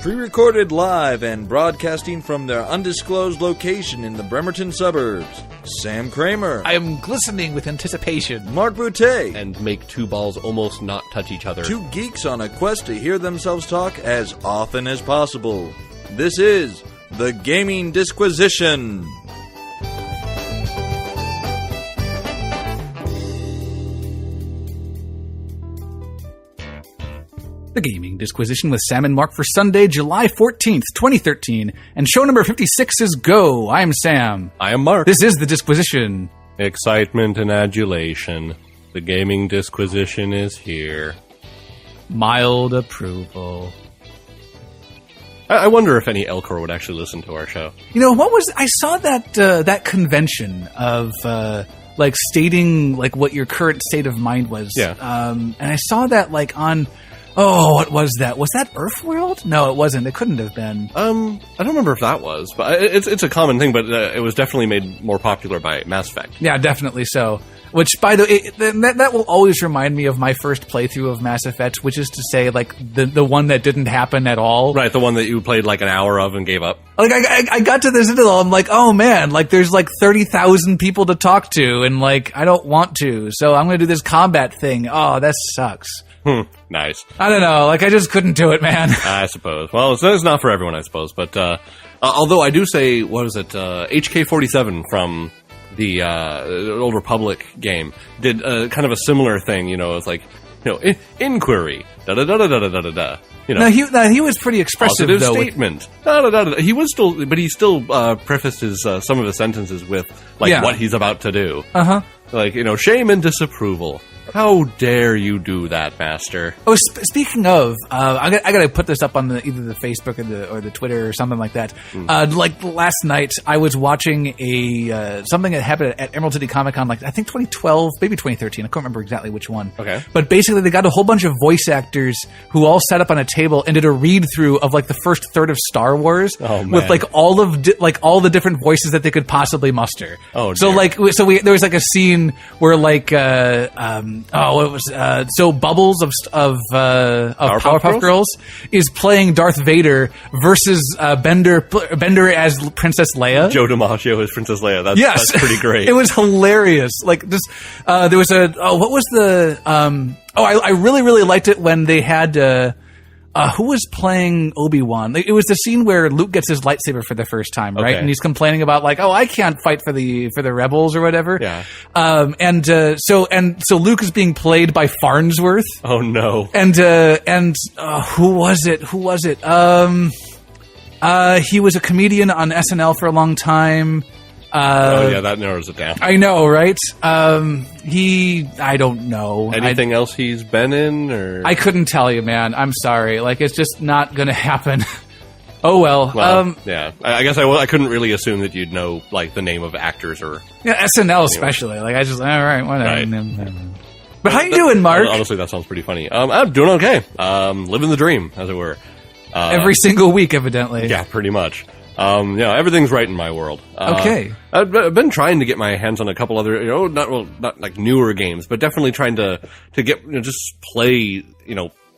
pre-recorded live and broadcasting from their undisclosed location in the Bremerton suburbs. Sam Kramer. I am glistening with anticipation. Mark Boutte. And make two balls almost not touch each other. Two geeks on a quest to hear themselves talk as often as possible. This is the Gaming Disquisition. The Gaming Disquisition with Sam and Mark for Sunday, July 14th, 2013. And show number 56 is Go. I'm Sam. I am Mark. This is the Disquisition. Excitement and adulation. The Gaming Disquisition is here. Mild approval. I wonder if any Elcor would actually listen to our show. You know, I saw that convention of, stating, what your current state of mind was. Yeah. And I saw that, on... Oh, what was that? Was that Earthworld? No, it wasn't. It couldn't have been. I don't remember if that was, but it's a common thing. But it was definitely made more popular by Mass Effect. Yeah, definitely so. Which, by the way, that will always remind me of my first playthrough of Mass Effect, which is to say, the one that didn't happen at all. Right, the one that you played an hour of and gave up. I got to this interval, I'm like, oh man, there's 30,000 people to talk to, and I don't want to, so I'm going to do this combat thing. Oh, that sucks. Nice. I don't know. I just couldn't do it, man. I suppose. Well, it's not for everyone, I suppose. But although I do say, what was it? HK-47 from the Old Republic game did kind of a similar thing. It's inquiry. Da da da da da da da da. No, he was pretty expressive. Positive though, statement. Da, da, da, da. He was still, but he still prefaced his some of his sentences with what he's about to do. Shame and disapproval. How dare you do that, Master? Oh, speaking of, I got to put this up on either the Facebook or the Twitter or something like that. Last night, I was watching something that happened at Emerald City Comic Con, I think 2012, maybe 2013. I can't remember exactly which one. Okay. But basically, they got a whole bunch of voice actors who all sat up on a table and did a read through of the first third of Star Wars with all all the different voices that they could possibly muster. Oh, dear. There was a scene where Bubbles of Powerpuff Girls is playing Darth Vader versus Bender as Princess Leia. Joe DiMaggio as Princess Leia. That's pretty great. It was hilarious. There was what was the I really, really liked it when they had who was playing Obi-Wan? It was the scene where Luke gets his lightsaber for the first time, right? And he's complaining about I can't fight for the rebels or whatever. Yeah. So Luke is being played by Farnsworth. Oh no. And who was it? He was a comedian on SNL for a long time. That narrows it down. I know, right? I don't know. Anything else he's been in, or? I couldn't tell you, man. I'm sorry. It's just not gonna happen. Oh, well. Yeah. I guess I couldn't really assume that you'd know, the name of actors or... Yeah, SNL especially. All right, whatever. Right. But how you doing, Mark? Honestly, that sounds pretty funny. I'm doing okay. Living the dream, as it were. Every single week, evidently. Yeah, pretty much. Everything's right in my world. Okay. I've been trying to get my hands on a couple other, not newer games, but definitely trying to get, just play,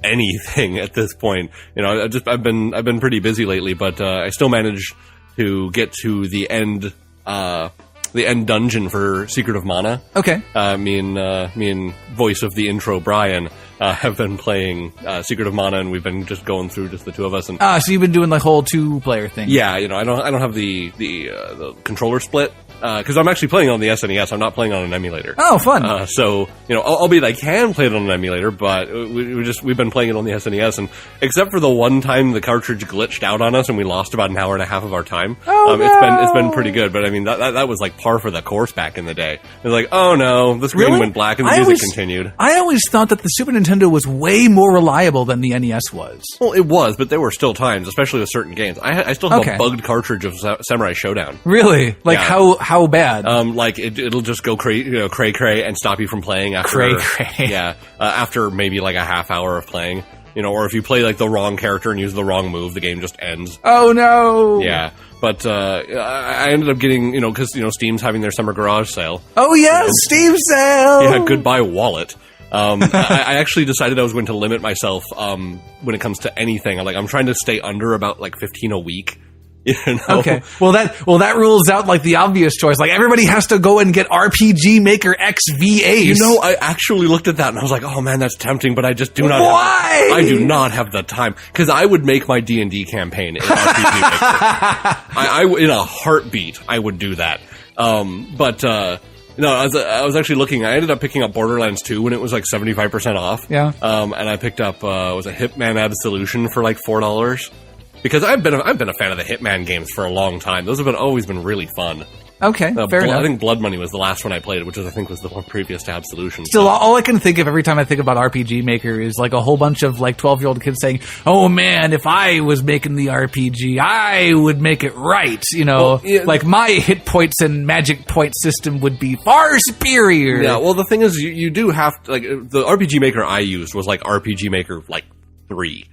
anything at this point. I've been pretty busy lately, but I still managed to get to the end dungeon for Secret of Mana. Okay. Me and voice of the intro, Brian, have been playing Secret of Mana, and we've been just going through just the two of us. And so you've been doing the whole 2-player thing. Yeah, I don't have the controller split because I'm actually playing on the SNES. I'm not playing on an emulator. Oh, fun! So albeit I can play it on an emulator, but we've been playing it on the SNES, and except for the one time the cartridge glitched out on us and we lost about an hour and a half of our time. Oh, no. It's been pretty good. But I mean that was par for the course back in the day. It was oh no, the screen went black and the music continued. I always thought that the Super Nintendo was way more reliable than the NES was. Well, it was, but there were still times, especially with certain games. I still have a bugged cartridge of Samurai Showdown. Really? How bad? It'll just go cray and stop you from playing after cray. Yeah, after maybe a half hour of playing. Or if you play the wrong character and use the wrong move, the game just ends. Oh no! Yeah, but I ended up getting because Steam's having their summer garage sale. Oh yes, Steam sale. Yeah, goodbye wallet. I actually decided I was going to limit myself when it comes to anything. I'm trying to stay under about 15 a week. You know? Okay. Well, that rules out the obvious choice. Everybody has to go and get RPG Maker X V8. I actually looked at that and I was like, oh man, that's tempting, but I just do not. Why? I do not have the time because I would make my D&D campaign in RPG Maker. I in a heartbeat, I would do that. No, I was actually looking. I ended up picking up Borderlands 2 when it was 75% off. Yeah. And I picked up was a Hitman Absolution for $4. Because I've been a fan of the Hitman games for a long time. Those have always been really fun. Okay, fair enough. I think Blood Money was the last one I played, which I think was the one previous to Absolution. Still, all I can think of every time I think about RPG Maker is a whole bunch of 12-year-old kids saying, "Oh man, if I was making the RPG, I would make it right." Well, yeah, my hit points and magic point system would be far superior. Yeah. Well, the thing is, you do have to, the RPG Maker I used was RPG Maker 3.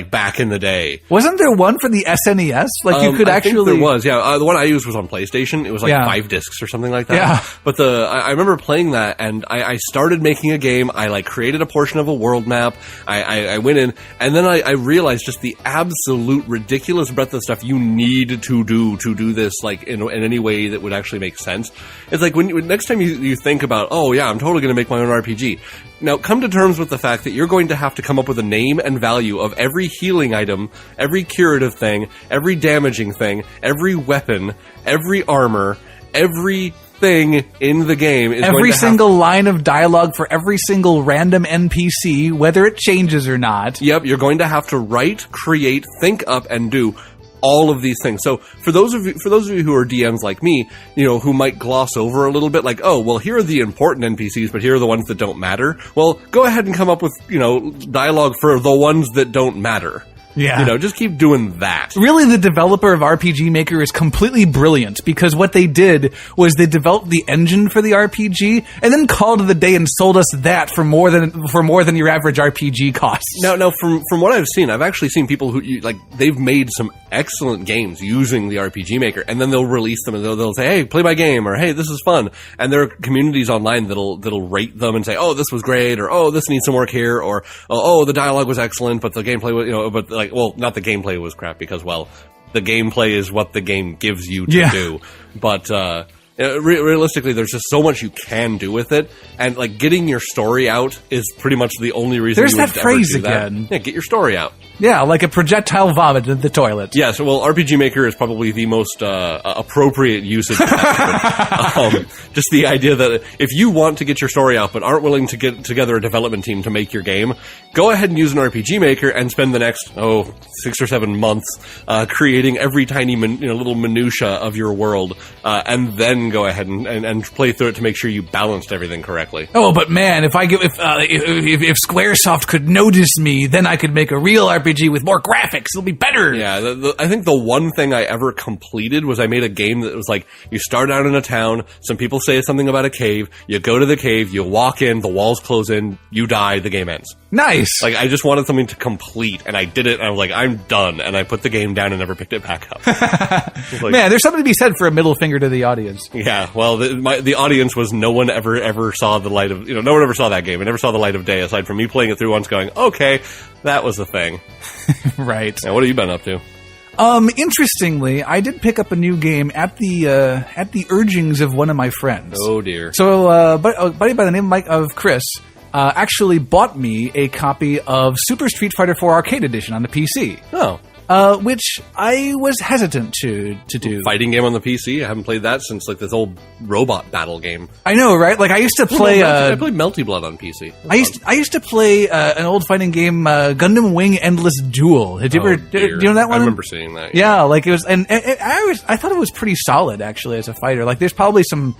Back in the day. Wasn't there one for the SNES? You could I actually... think there was, yeah. The one I used was on PlayStation. It was 5 discs or something like that. Yeah. But I remember playing that, and I started making a game. I created a portion of a world map. I went in, and then I realized just the absolute ridiculous breadth of stuff you need to do this in any way that would actually make sense. It's when next time you think about, oh yeah, I'm totally going to make my own RPG. Now, come to terms with the fact that you're going to have to come up with a name and value of every healing item, every curative thing, every damaging thing, every weapon, every armor, everything in the game. Every single line of dialogue for every single random NPC, whether it changes or not. Yep, you're going to have to write, create, think up, and do all of these things. So for those of you who are DMs like me, who might gloss over a little bit, oh, well, here are the important NPCs, but here are the ones that don't matter. Well, go ahead and come up with, dialogue for the ones that don't matter. Yeah. Just keep doing that. Really, the developer of RPG Maker is completely brilliant because what they did was they developed the engine for the RPG and then called it a day and sold us that for more than your average RPG costs. Now, from what I've seen, I've actually seen people who they've made some excellent games using the RPG Maker, and then they'll release them and they'll say, "Hey, play my game," or "Hey, this is fun." And there are communities online that'll rate them and say, "Oh, this was great," or "Oh, this needs some work here," or "Oh, the dialogue was excellent, but the gameplay was well, not the gameplay was crap because, well, the gameplay is what the game gives you to do. But realistically, there's just so much you can do with it, and getting your story out is pretty much the only reason. There's you would that phrase ever do again. That. Yeah, get your story out. Yeah, like a projectile vomit in the toilet. Yes, well, RPG Maker is probably the most appropriate usage of that. Just the idea that if you want to get your story out but aren't willing to get together a development team to make your game, go ahead and use an RPG Maker and spend the next, 6 or 7 months creating every tiny little minutia of your world, and then go ahead and play through it to make sure you balanced everything correctly. Oh, but man, if Squaresoft could notice me, then I could make a real RPG with more graphics. It'll be better. Yeah, I think the one thing I ever completed was I made a game that was you start out in a town, some people say something about a cave, you go to the cave, you walk in, the walls close in, you die, the game ends. Nice. I just wanted something to complete, and I did it, and I was I'm done, and I put the game down and never picked it back up. Man, there's something to be said for a middle finger to the audience. Yeah, well, the audience was no one ever saw the light of, no one ever saw that game. It never saw the light of day, aside from me playing it through once going, okay, that was the thing. Right. Now, what have you been up to? Interestingly, I did pick up a new game at the urgings of one of my friends. Oh dear. So, a buddy by the name of Chris actually bought me a copy of Super Street Fighter 4 Arcade Edition on the PC. Oh. Which I was hesitant to do. Fighting game on the PC? I haven't played that since this old robot battle game. I know, right? I used to play. I played Melty Blood on PC. I used to play an old fighting game, Gundam Wing Endless Duel. Did you ever? Do you know that one? I remember seeing that. Yeah, it was, and I thought it was pretty solid actually as a fighter. There's probably some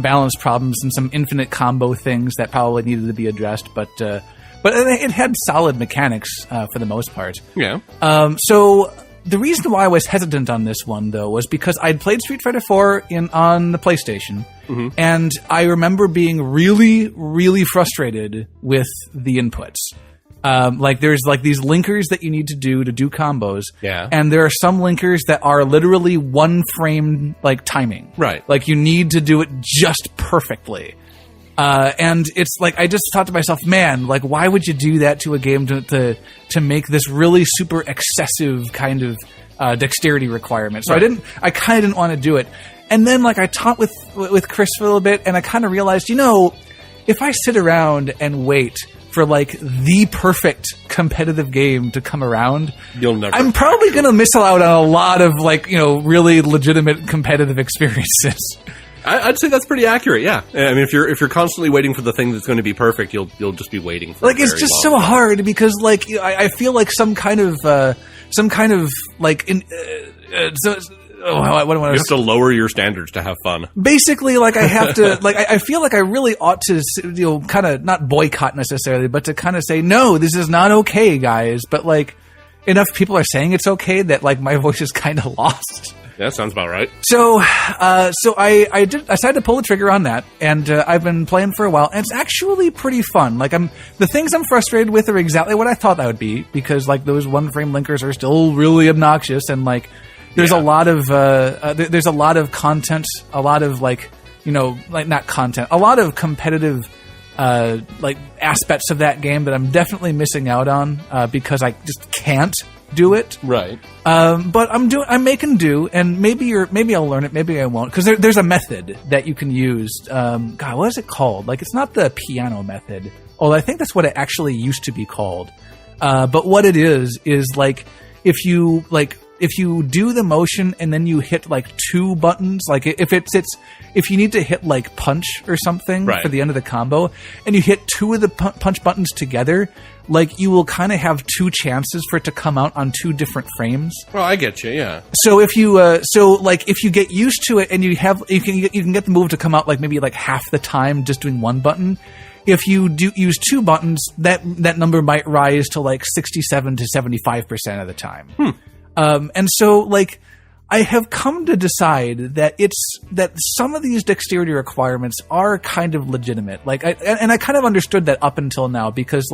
balance problems and some infinite combo things that probably needed to be addressed, but it had solid mechanics for the most part. Yeah. So the reason why I was hesitant on this one, though, was because I'd played Street Fighter 4 on the PlayStation, and I remember being really, really frustrated with the inputs. There's these linkers that you need to do combos. Yeah. And there are some linkers that are literally one frame timing. Right. You need to do it just perfectly. And it's like, I just thought to myself, man, like, why would you do that to a game to make this really super excessive kind of dexterity requirement? So Right. I kind of didn't want to do it. And then, like, I taught with Chris for a little bit, and I kind of realized, if I sit around and wait for, like, the perfect competitive game to come around, I'm probably going to miss out on a lot of, like, really legitimate competitive experiences. I'd say that's pretty accurate. Yeah, I mean, if you're constantly waiting for the thing that's going to be perfect, you'll just be waiting for. Like, it's just so hard because, like, I feel like some kind of like what do I You have to lower your standards to have fun. Basically, like, I have to, like, I feel like I really ought to, kind of not boycott necessarily, but to kind of say, no, this is not okay, guys. But, like, enough people are saying it's okay that, like, my voice is kind of lost. Yeah, sounds about right. So I decided to pull the trigger on that, and I've been playing for a while, and it's actually pretty fun. Like, the things I'm frustrated with are exactly what I thought that would be, because, like, those one-frame linkers are still really obnoxious, and, like, there's a lot of there's a lot of content, a lot of, like, like, not content, a lot of competitive like, aspects of that game that I'm definitely missing out on because I just can't do it. Right. But I'm making do, and maybe I'll learn it, maybe I won't, because there's a method that you can use. God, what is it called? Like, it's not the piano method. Oh, I think that's what it actually used to be called. But what it is like, if you do the motion and then you hit, like, 2 buttons, like, if you need to hit, like, punch or something right. for the end of the combo, and you hit 2 of the punch buttons together, like, you will kind of have 2 chances for it to come out on 2 different frames. Well, I get you, yeah. So if you, if you get used to it and you can get the move to come out, like, maybe, like, half the time just doing 1 button. If you do use 2 buttons, that number might rise to, like, 67 to 75% of the time. And so, like, I have come to decide that some of these dexterity requirements are kind of legitimate. Like, I kind of understood that up until now because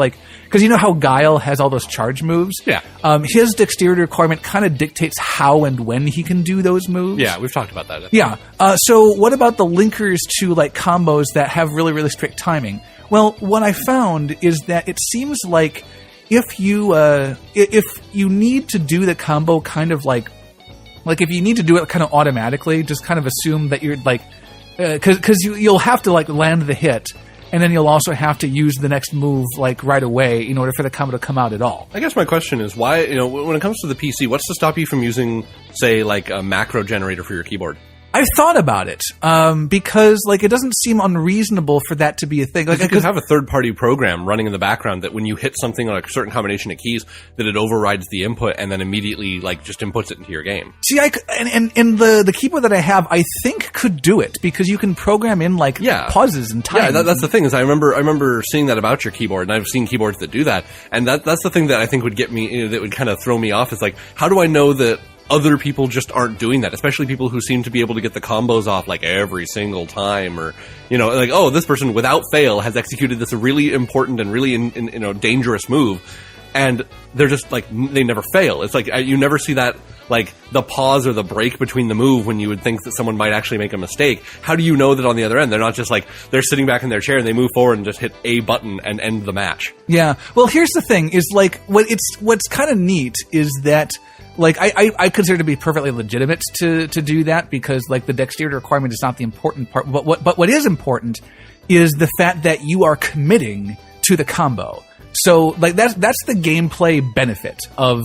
you know how Guile has all those charge moves? Yeah. His dexterity requirement kind of dictates how and when he can do those moves. Yeah, we've talked about that. Yeah. So what about the linkers to, like, combos that have really, really strict timing? Well, what I found is that it seems like if you need to do the combo kind of like if you need to do it kind of automatically, just kind of assume that you're, like, because you'll have to, like, land the hit, and then you'll also have to use the next move, like, right away in order for the combo to come out at all. I guess my question is why, when it comes to the PC, what's to stop you from using, say, like, a macro generator for your keyboard? I've thought about it because, like, it doesn't seem unreasonable for that to be a thing. Like, you could have a third-party program running in the background that when you hit something like a certain combination of keys, that it overrides the input and then immediately, like, just inputs it into your game. See, and the keyboard that I have, I think could do it because you can program in, like, pauses and time. Yeah, that's the thing is I remember seeing that about your keyboard, and I've seen keyboards that do that, and that's the thing that I think would get me, that would kind of throw me off. Is like, how do I know that other people just aren't doing that, especially people who seem to be able to get the combos off, like, every single time, or, like, oh, this person without fail has executed this really important and really dangerous move, and they're just, like, they never fail. It's like, you never see that, like, the pause or the break between the move when you would think that someone might actually make a mistake. How do you know that on the other end they're not just, like, they're sitting back in their chair and they move forward and just hit a button and end the match? Yeah. Well, here's the thing, is, like, what's kind of neat is that, like, I consider it to be perfectly legitimate to do that because, like, the dexterity requirement is not the important part. But what is important is the fact that you are committing to the combo. So, like, that's the gameplay benefit of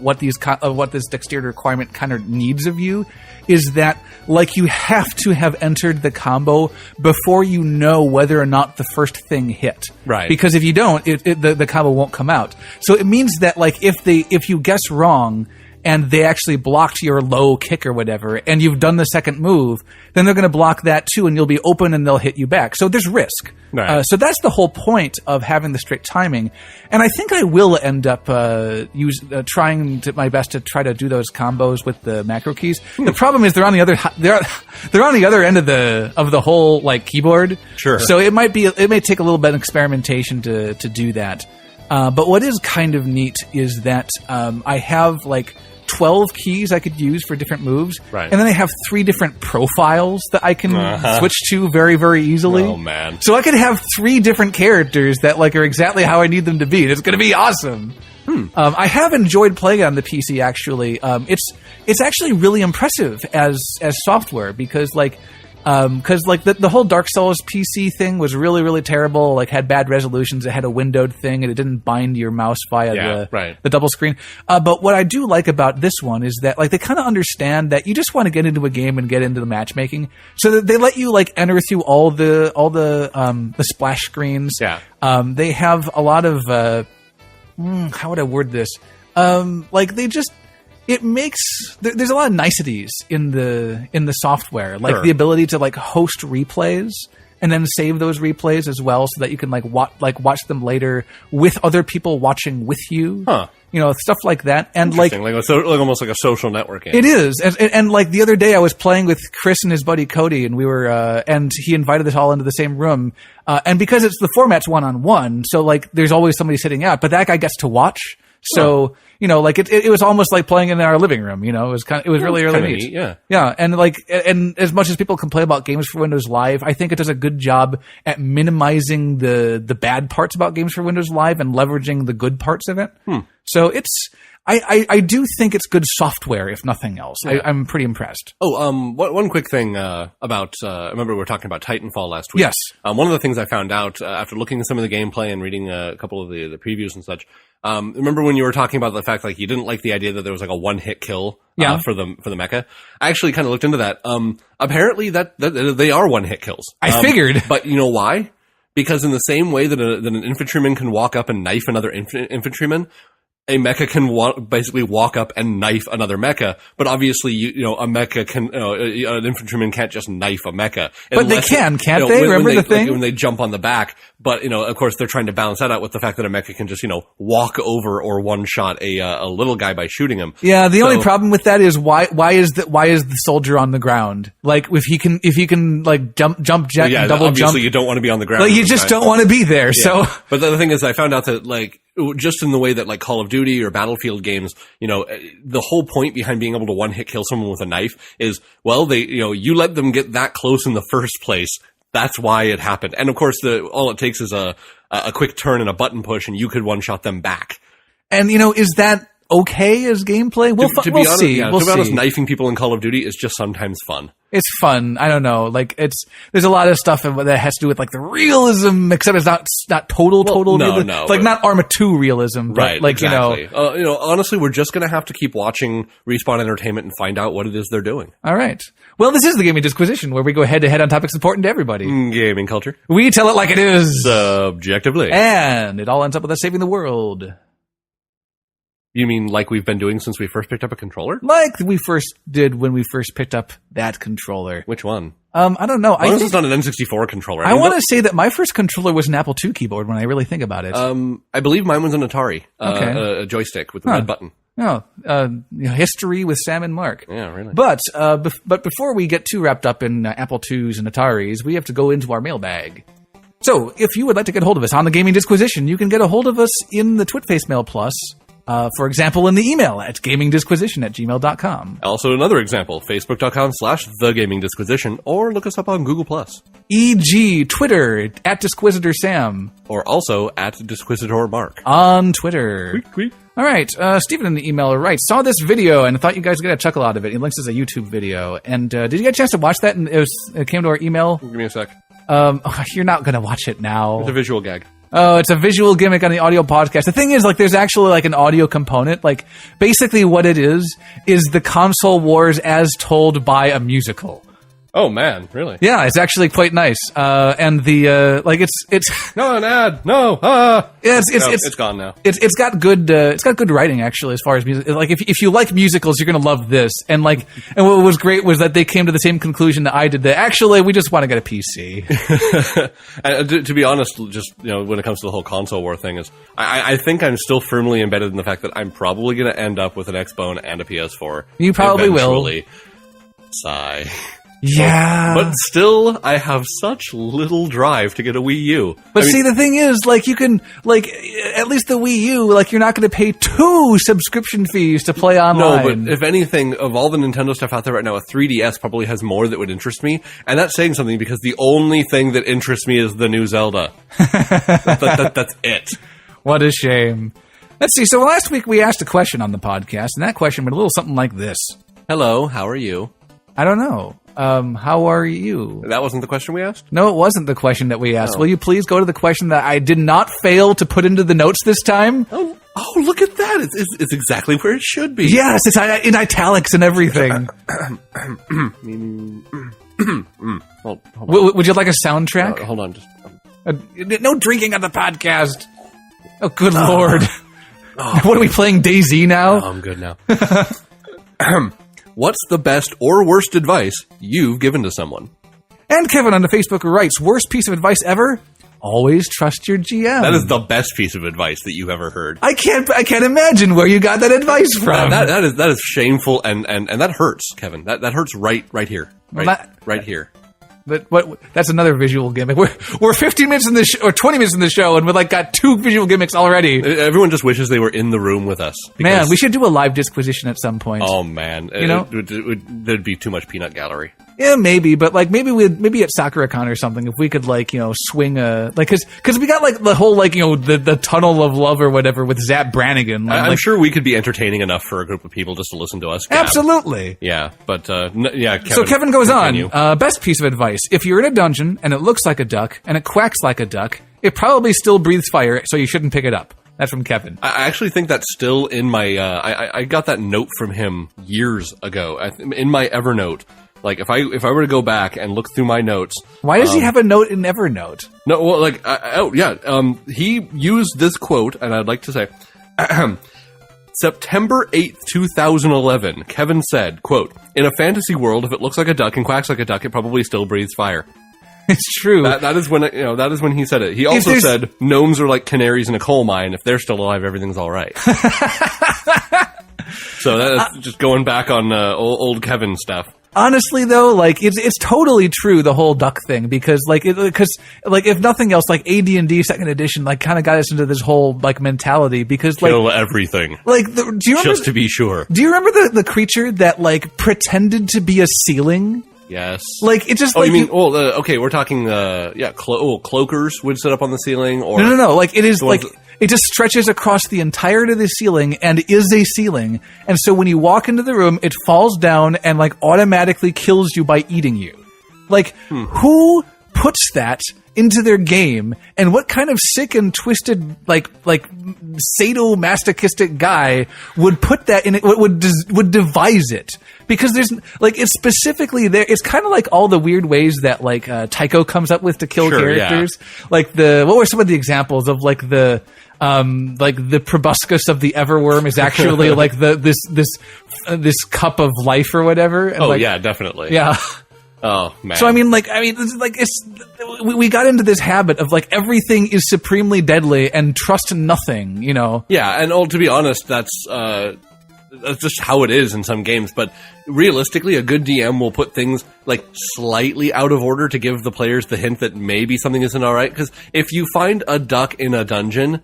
what this dexterity requirement kind of needs of you is that, like, you have to have entered the combo before you know whether or not the first thing hit. Right. Because if you don't, the combo won't come out. So it means that, like, if you guess wrong and they actually blocked your low kick or whatever, and you've done the second move, then they're going to block that too, and you'll be open and they'll hit you back. So there's risk. Right. So that's the whole point of having the strict timing. And I think I will end up trying my best to try to do those combos with the macro keys. The problem is they're on the other end of the whole, like, keyboard. Sure. So it may take a little bit of experimentation to do that. But what is kind of neat is that I have, like, 12 keys I could use for different moves. Right. And then they have 3 different profiles that I can switch to very, very easily. Oh, man. So I could have 3 different characters that like are exactly how I need them to be. It's going to be awesome. I have enjoyed playing it on the PC. Actually, it's actually really impressive as software because the whole Dark Souls PC thing was really, really terrible. Like had bad resolutions. It had a windowed thing and it didn't bind your mouse via the double screen. But what I do like about this one is that like they kind of understand that you just want to get into a game and get into the matchmaking. So that they let you like enter through all the splash screens. Yeah. They have a lot of how would I word this? It makes there's a lot of niceties in the software, like the ability to like host replays and then save those replays as well, so that you can watch them later with other people watching with you. Huh. Stuff like that, and like almost like a social networking. It is, and like the other day I was playing with Chris and his buddy Cody, and we were, and he invited us all into the same room, and because the format's 1-on-1, so like there's always somebody sitting out, but that guy gets to watch. So, it was almost like playing in our living room, it was really, really neat. Yeah. Yeah. And as much as people complain about Games for Windows Live, I think it does a good job at minimizing the bad parts about Games for Windows Live and leveraging the good parts of it. So I do think it's good software, if nothing else. Yeah. I'm pretty impressed. One quick thing about I remember we were talking about Titanfall last week. Yes. One of the things I found out after looking at some of the gameplay and reading a couple of the previews and such. Remember when you were talking about the fact like you didn't like the idea that there was like a one-hit kill for the mecha? I actually kind of looked into that. Apparently that they are one-hit kills. I figured, but you know why? Because in the same way that an infantryman can walk up and knife another infantryman, a mecha can basically walk up and knife another mecha, but obviously, a mecha can, an infantryman can't just knife a mecha. But they can't they? Remember the thing? Like when they jump on the back, but, of course they're trying to balance that out with the fact that a mecha can just, walk over or one-shot a little guy by shooting him. Yeah, the only problem with that is why is the soldier on the ground? Like, if he can like jump jet and double obviously jump. You don't want to be on the ground. Like, you just don't want to be there, so. But the other thing is I found out that, like, just in the way that like Call of Duty or Battlefield games, the whole point behind being able to one-hit kill someone with a knife is, well, they, you let them get that close in the first place. That's why it happened. And of course, all it takes is a quick turn and a button push, and you could one-shot them back. And, is that okay as gameplay? We'll see. Yeah, to be honest, knifing people in Call of Duty is just sometimes fun. It's fun. I don't know. Like there's a lot of stuff that has to do with like the realism, except it's not total realism. No, it's like not Arma 2 realism, but right? Like exactly. Honestly, we're just gonna have to keep watching Respawn Entertainment and find out what it is they're doing. All right. Well, this is the Gaming Disquisition, where we go head to head on topics important to everybody. Gaming culture. We tell it like it is, subjectively, and it all ends up with us saving the world. You mean like we've been doing since we first picked up a controller? Like we first did when we first picked up that controller. Which one? I don't know. This is not an N64 controller. I want to say that my first controller was an Apple II keyboard when I really think about it. I believe mine was an Atari. Okay. A joystick with the red button. Oh, history with Sam and Mark. Yeah, really. But before we get too wrapped up in Apple IIs and Ataris, we have to go into our mailbag. So, if you would like to get a hold of us on the Gaming Disquisition, you can get a hold of us in the Twitface Mail Plus. For example, in the email at gamingdisquisition@gmail.com. Also, another example, facebook.com/thegamingdisquisition, or look us up on Google+. E.g., Twitter, @DisquisitorSam. Or also, @DisquisitorMark. On Twitter. Tweet. All right, Stephen in the email writes, saw this video and thought you guys would get a chuckle out of it. He links as a YouTube video. And did you get a chance to watch that? And it came to our email? Give me a sec. You're not going to watch it now. It's a visual gag. Oh, it's a visual gimmick on the audio podcast. The thing is, like, there's actually, like, an audio component. Like, basically what it is the console wars as told by a musical. Oh, man, really? Yeah, it's actually quite nice. And the, it's... No, an ad! No! Yeah, it's gone now. It's got good writing, actually, as far as music. Like, if you like musicals, you're gonna love this. And what was great was that they came to the same conclusion that I did, that actually, we just want to get a PC. And to be honest, just, when it comes to the whole console war thing, is I think I'm still firmly embedded in the fact that I'm probably gonna end up with an Xbone and a PS4. You probably will. Sigh. Yeah. But still, I have such little drive to get a Wii U. But see, the thing is, like, you can, like, at least the Wii U, like, you're not going to pay 2 subscription fees to play online. No, but if anything, of all the Nintendo stuff out there right now, a 3DS probably has more that would interest me. And that's saying something because the only thing that interests me is the new Zelda. That's it. What a shame. Let's see. So last week we asked a question on the podcast, and that question went a little something like this. Hello, how are you? I don't know. How are you? That wasn't the question we asked? No, it wasn't the question that we asked. Will you please go to the question that I did not fail to put into the notes this time? Oh, look at that. It's exactly where it should be. Yes, it's in italics and everything. Hold on. Would you like a soundtrack? Hold on. Just, no drinking on the podcast. Oh, good Lord. What are we playing, DayZ now? Oh, I'm good now. What's the best or worst advice you've given to someone? And Kevin on the Facebook writes, worst piece of advice ever? Always trust your GM. That is the best piece of advice that you've ever heard. I can't imagine where you got that advice from. That is shameful and that hurts, Kevin. That hurts right here. Right here. But that's another visual gimmick. We're 15 minutes in the or 20 minutes in the show, and we got 2 visual gimmicks already. Everyone just wishes they were in the room with us. Man, we should do a live disquisition at some point. Oh man, there'd be too much peanut gallery. Yeah, maybe, but maybe at SakuraCon or something, if we could swing a because we got the whole the tunnel of love or whatever with Zap Brannigan. I'm sure we could be entertaining enough for a group of people just to listen to us. Gab. Absolutely. Yeah, but Kevin, so Kevin goes on. Best piece of advice: if you're in a dungeon and it looks like a duck and it quacks like a duck, it probably still breathes fire, so you shouldn't pick it up. That's from Kevin. I actually think that's still in my. I got that note from him years ago in my Evernote. Like if I were to go back and look through my notes, why does he have a note in Evernote? No, well, he used this quote, and I'd like to say, September 8th, 2011. Kevin said, "Quote: In a fantasy world, if it looks like a duck and quacks like a duck, it probably still breathes fire." It's true. That is when that is when he said it. He also said, "Gnomes are like canaries in a coal mine. If they're still alive, everything's all right." So that's just going back on old Kevin stuff. Honestly, though, it's totally true, the whole duck thing, because if nothing else, AD&D Second Edition kind of got us into this whole mentality because kill everything. Do you remember, just to be sure? Do you remember the creature that pretended to be a ceiling? Yes. It just you mean? Okay, we're talking. Cloakers would sit up on the ceiling, or no. It is it just stretches across the entirety of the ceiling and is a ceiling. And so when you walk into the room, it falls down and automatically kills you by eating you. Who puts that into their game, and what kind of sick and twisted sadomasochistic guy would put that in it, would devise it? Because there's it's specifically there. It's kind of like all the weird ways that Tycho comes up with to kill characters. Yeah. What were some of the examples of the proboscis of the Everworm is actually this cup of life or whatever. And yeah, definitely. Yeah. Oh man. So we got into this habit of everything is supremely deadly and trust nothing, Yeah, and to be honest, that's just how it is in some games. But realistically, a good DM will put things slightly out of order to give the players the hint that maybe something isn't all right. Because if you find a duck in a dungeon,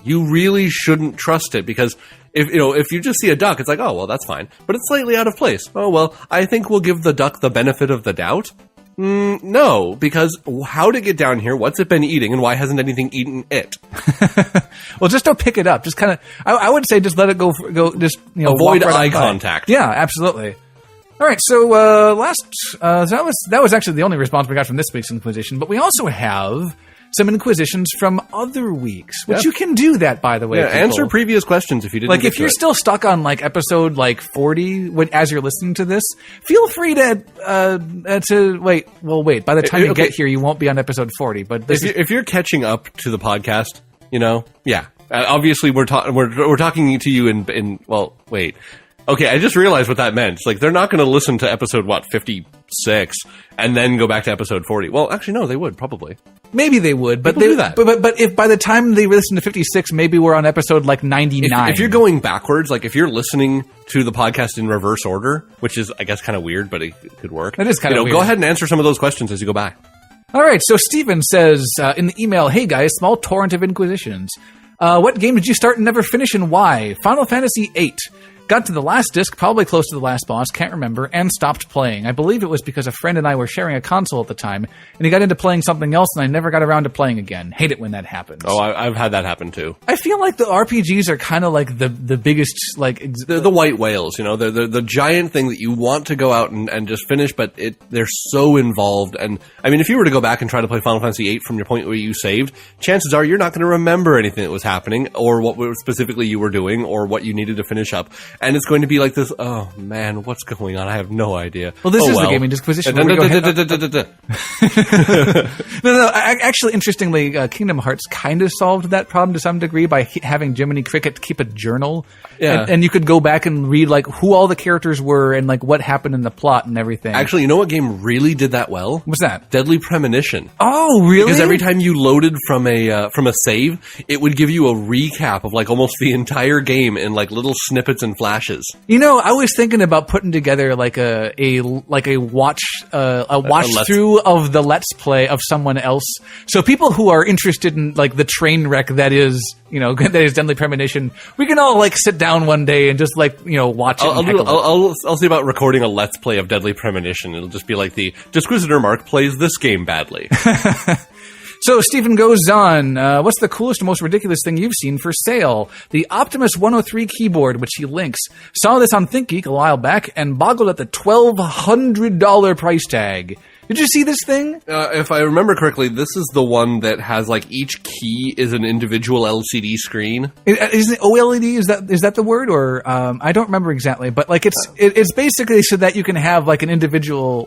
you really shouldn't trust it, because if you just see a duck, it's oh, well, that's fine. But it's slightly out of place. Oh, well, I think we'll give the duck the benefit of the doubt. No, because how did it get down here? What's it been eating, and why hasn't anything eaten it? Well, just don't pick it up. Just kind of, I would say, just let it go. Just avoid eye contact. Yeah, absolutely. All right, so that was actually the only response we got from this week's Inquisition, but we also have some Inquisitions from other weeks, which you can do that, by the way. Yeah, answer previous questions if you didn't. If you're still stuck on episode 40 as you're listening to this, feel free to wait. Well, wait. By the time you get here, you won't be on episode 40. But if you're catching up to the podcast, yeah. Obviously, we're talking to you in. Well, wait. Okay, I just realized what that meant. It's they're not going to listen to episode 56 and then go back to episode 40. Well, actually, no, they would probably. Maybe they would, but People do that. But if by the time they listen to 56, maybe we're on episode like 99. If you're going backwards, like if you're listening to the podcast in reverse order, which is, I guess, kind of weird, but it could work. It is kind of weird. Go ahead and answer some of those questions as you go back. All right, so Steven says in the email, hey guys, small torrent of Inquisitions. What game did you start and never finish and why? Final Fantasy VIII. Got to the last disc, probably close to the last boss, can't remember, and stopped playing. I believe it was because a friend and I were sharing a console at the time, and he got into playing something else, and I never got around to playing again. Hate it when that happens. Oh, I've had that happen too. I feel like the RPGs are kind of like the biggest, like... They're the white whales, They're the giant thing that you want to go out and just finish, but they're so involved. And, I mean, if you were to go back and try to play Final Fantasy VIII from your point where you saved, chances are you're not going to remember anything that was happening, or what specifically you were doing, or what you needed to finish up. And it's going to be like this, oh man, what's going on? I have no idea. Well, this is the Gaming Disquisition. No. Actually, interestingly, Kingdom Hearts kind of solved that problem to some degree by having Jiminy Cricket keep a journal. Yeah. And you could go back and read like who all the characters were and like what happened in the plot and everything. Actually, you know what game really did that well? What's that? Deadly Premonition. Oh, really? Because every time you loaded from a save, it would give you a recap of like almost the entire game in like little snippets and flashes. I was thinking about putting together like a watch through of the Let's Play of someone else. So people who are interested in like the train wreck that is Deadly Premonition, we can all like sit down one day and just like watch it. I'll see about recording a Let's Play of Deadly Premonition. It'll just be like the Disquisitor Mark plays this game badly. So Stephen goes on, what's the coolest and most ridiculous thing you've seen for sale? The Optimus 103 keyboard, which he links. Saw this on ThinkGeek a while back and boggled at the $1,200 price tag. Did you see this thing? If I remember correctly, this is the one that has like each key is an individual LCD screen. Is it OLED? Is that the word? Or I don't remember exactly, but like it's basically so that you can have like an individual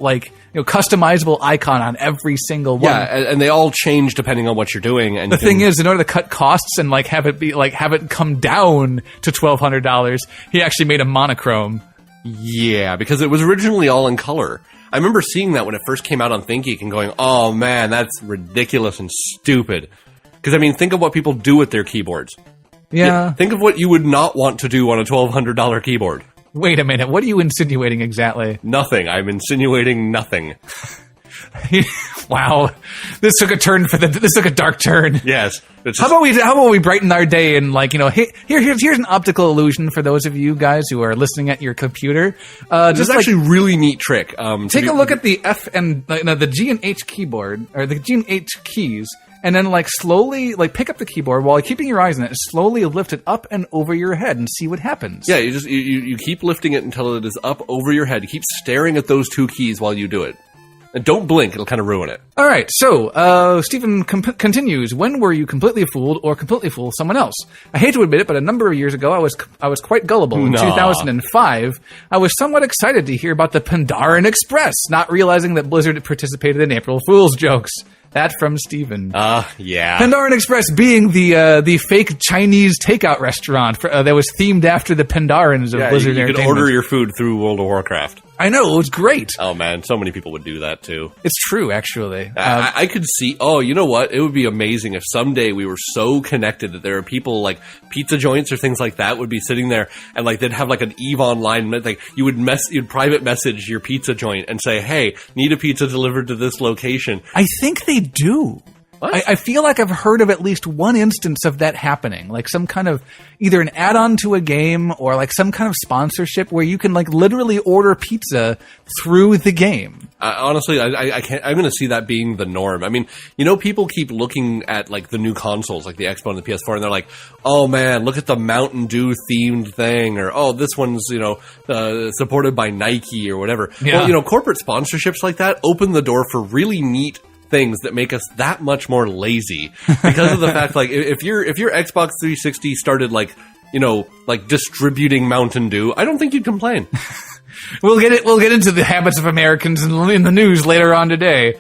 customizable icon on every single one. Yeah, and they all change depending on what you're doing. And the thing is, in order to cut costs and like have it come down to $1,200, he actually made a monochrome. Yeah, because it was originally all in color. I remember seeing that when it first came out on ThinkGeek and going, oh man, that's ridiculous and stupid. Because, I mean, think of what people do with their keyboards. Yeah. Think of what you would not want to do on a $1,200 keyboard. Wait a minute, what are you insinuating exactly? Nothing. I'm insinuating nothing. Wow, this took a dark turn. Yes. How about we brighten our day and here's an optical illusion for those of you guys who are listening at your computer. This is actually a really neat trick. Take a look at the F and the G and H keyboard or the G and H keys, and then slowly pick up the keyboard while keeping your eyes on it, and slowly lift it up and over your head and see what happens. Yeah, you keep lifting it until it is up over your head. You keep staring at those two keys while you do it. And don't blink, it'll kind of ruin it. All right, so Stephen continues. When were you completely fooled or completely fooled someone else? I hate to admit it, but a number of years ago, I was quite gullible. In 2005, I was somewhat excited to hear about the Pandaren Express, not realizing that Blizzard participated in April Fool's jokes. That from Steven. Yeah. Pandaren Express being the fake Chinese takeout restaurant that was themed after the Pandarens of Blizzard Entertainment. You could order your food through World of Warcraft. I know, it was great. Oh man, so many people would do that too. It's true, actually. I could see, you know what? It would be amazing if someday we were so connected that there are people like pizza joints or things like that would be sitting there and they'd have an EVE Online, you'd private message your pizza joint and say, hey, need a pizza delivered to this location. I think they do. I feel like I've heard of at least one instance of that happening, like some kind of either an add-on to a game or like some kind of sponsorship where you can literally order pizza through the game. Honestly, I can't. I'm going to see that being the norm. I mean, people keep looking at the new consoles, like the Xbox and the PS4, and they're like, "Oh man, look at the Mountain Dew themed thing," or "Oh, this one's supported by Nike or whatever." Yeah. Well, corporate sponsorships like that open the door for really neat things that make us that much more lazy because of the fact if your Xbox 360 started distributing Mountain Dew, I don't think you'd complain. We'll get into the habits of Americans in the news later on today.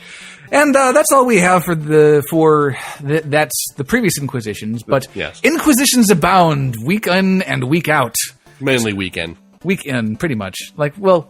And that's all we have that's the previous Inquisitions, but yes. Inquisitions abound week in and week out. Mainly weekend. Weekend, pretty much.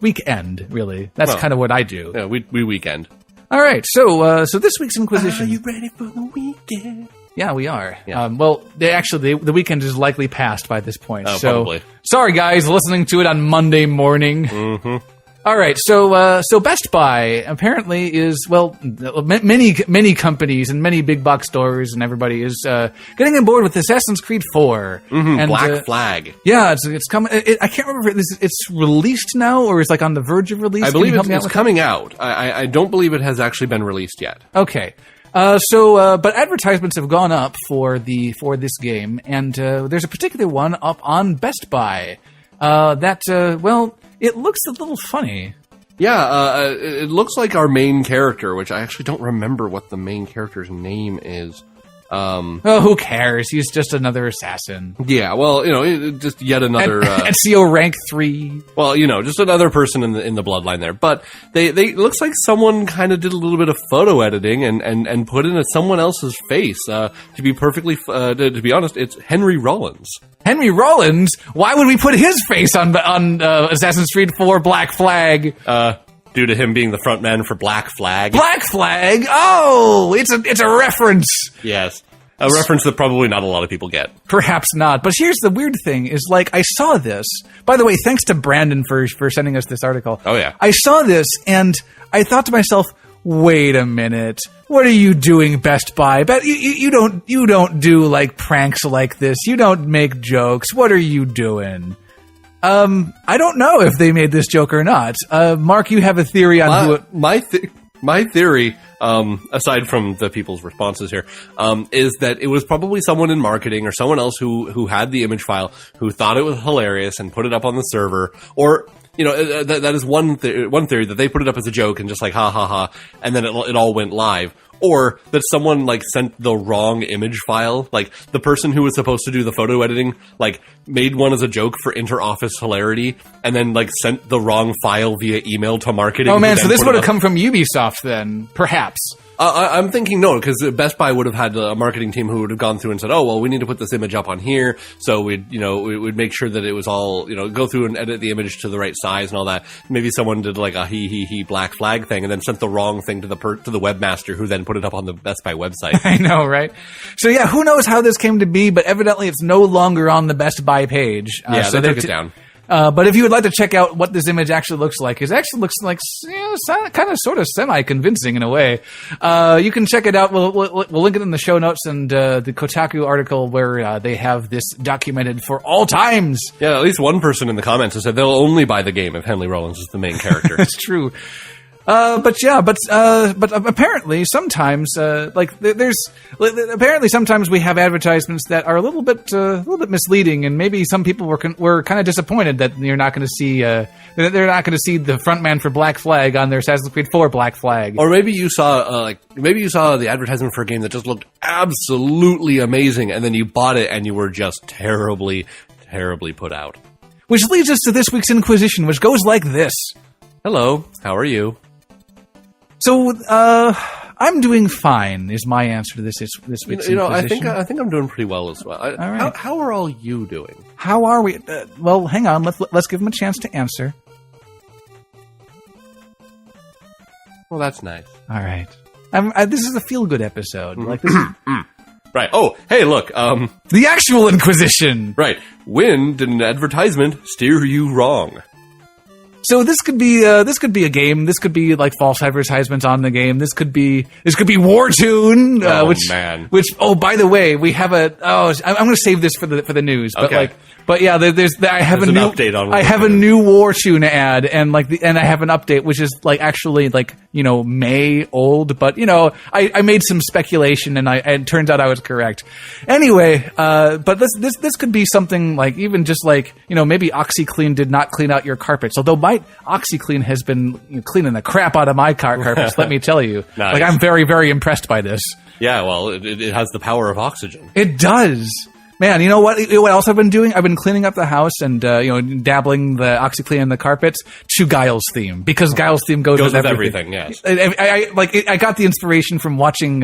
Weekend, really. That's kind of what I do. Yeah, we weekend. All right, so this week's Inquisition. Are you ready for the weekend? Yeah, we are. Yeah. The weekend is likely past by this point. Oh, so, probably. Sorry, guys, listening to it on Monday morning. Mm-hmm. All right, so Best Buy apparently is, many companies and many big box stores and everybody is getting on board with Assassin's Creed 4. Mm-hmm. And, Black Flag. Yeah, it's coming. I can't remember if it's released now or is like on the verge of release. I believe it's coming out. I don't believe it has actually been released yet. Okay. But advertisements have gone up for this game, and there's a particular one up on Best Buy it looks a little funny. Yeah, it looks like our main character, which I actually don't remember what the main character's name is. Who cares? He's just another assassin. Yeah, well, just yet another NCO rank 3. Well, just another person in the bloodline there. But they looks like someone kind of did a little bit of photo editing and put in someone else's face. To be perfectly to be honest, it's Henry Rollins. Henry Rollins? Why would we put his face on Assassin's Creed 4 Black Flag? Due to him being the front man for Black Flag. Black Flag? Oh, it's a reference. Yes. A reference that probably not a lot of people get. Perhaps not. But here's the weird thing is, I saw this. By the way, thanks to Brandon for sending us this article. Oh, yeah. I saw this, and I thought to myself, wait a minute. What are you doing, Best Buy? You don't do, pranks like this. You don't make jokes. What are you doing? I don't know if they made this joke or not. Mark, you have a theory on who it... My theory, aside from the people's responses here, is that it was probably someone in marketing or someone else who had the image file, who thought it was hilarious and put it up on the server, or that is one theory, that they put it up as a joke and just ha ha ha, and then it all went live. Or that someone sent the wrong image file. The person who was supposed to do the photo editing made one as a joke for inter-office hilarity, and then sent the wrong file via email to marketing. Oh man, so this would have come from Ubisoft then, perhaps. I'm thinking no, because Best Buy would have had a marketing team who would have gone through and said, "Oh, well, we need to put this image up on here." So we'd make sure that it was all, go through and edit the image to the right size and all that. Maybe someone did a he Black Flag thing and then sent the wrong thing to the webmaster, who then put it up on the Best Buy website. I know, right? So yeah, who knows how this came to be, but evidently it's no longer on the Best Buy page. So they took it down. But if you would like to check out what this image actually looks like, it actually looks kind of sort of semi-convincing in a way. You can check it out. We'll link it in the show notes and the Kotaku article where they have this documented for all times. Yeah, at least one person in the comments has said they'll only buy the game if Henry Rollins is the main character. That's true. But apparently sometimes, apparently sometimes we have advertisements that are a little bit misleading, and maybe some people were kind of disappointed that you're not going to see, they're not going to see the frontman for Black Flag on their Assassin's Creed 4 Black Flag. Or maybe you saw, the advertisement for a game that just looked absolutely amazing, and then you bought it and you were just terribly, terribly put out. Which leads us to this week's Inquisition, which goes like this. Hello, how are you? So, I'm doing fine. Is my answer to this week's Inquisition. I think I'm doing pretty well as well. All right. How are all you doing? How are we? Well, hang on. Let's give him a chance to answer. Well, that's nice. All right. This is a feel-good episode. This is right. Oh, hey, look. The actual Inquisition. Right. When did an advertisement steer you wrong? So this could be a game. This could be false advertisements on the game. This could be War Tune. Which by the way, we have I'm going to save this for the news. But okay. But yeah, I have an update on. I have a new War Tune ad, and and I have an update which is actually May old, but I made some speculation, and it turns out I was correct. Anyway, but this could be something even just maybe OxyClean did not clean out your carpets, although my OxyClean has been cleaning the crap out of my carpets. Let me tell you, nice. I'm very, very impressed by this. Yeah, well, it has the power of oxygen. It does. Man, you know what? What else I've been doing? I've been cleaning up the house and dabbling the OxyClean in the carpets to Guile's theme, because Guile's theme goes with everything. Yes, I got the inspiration from watching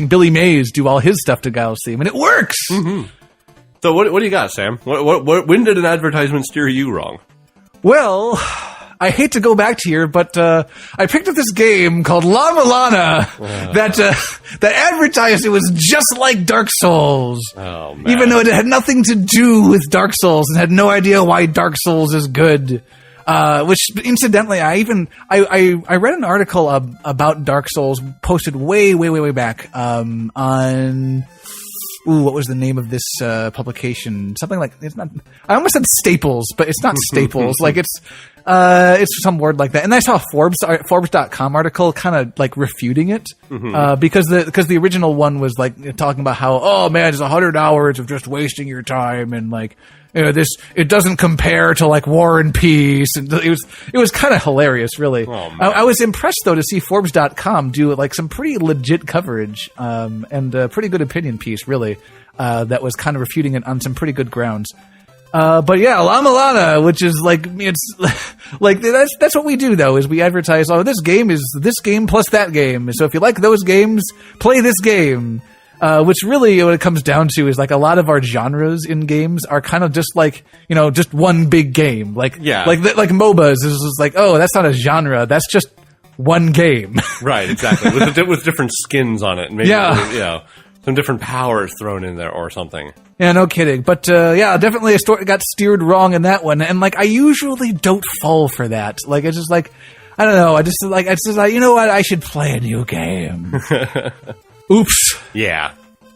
Billy Mays do all his stuff to Guile's theme, and it works. Mm-hmm. So what do you got, Sam? When did an advertisement steer you wrong? Well, I hate to go back to here, but I picked up this game called La Milana that advertised it was just like Dark Souls. Oh, man. Even though it had nothing to do with Dark Souls and had no idea why Dark Souls is good. Which, incidentally, I read an article about Dark Souls posted way back on. Ooh, what was the name of this publication? Something like, it's not. I almost said Staples, but it's not Staples. Like it's some word like that. And I saw a Forbes.com article kind of like refuting it because the original one was like talking about how, oh man, it's 100 hours of just wasting your time and like. It doesn't compare to like War and Peace, and it was kind of hilarious, really. Oh, I was impressed though to see Forbes.com do like some pretty legit coverage and a pretty good opinion piece, really, that was kind of refuting it on some pretty good grounds. But yeah, La Milana, which is like it's like that's what we do though, is we advertise. Oh, this game is this game plus that game. So if you like those games, play this game. Which really what it comes down to is like a lot of our genres in games are kind of just like, just one big game. Like MOBAs is just like, oh, that's not a genre. That's just one game. Right, exactly. with different skins on it. Maybe, some different powers thrown in there or something. Yeah, no kidding. But, definitely a story got steered wrong in that one. And like, I usually don't fall for that. Like, it's just like, I don't know. It's just like, you know what? I should play a new game. Oops. Yeah.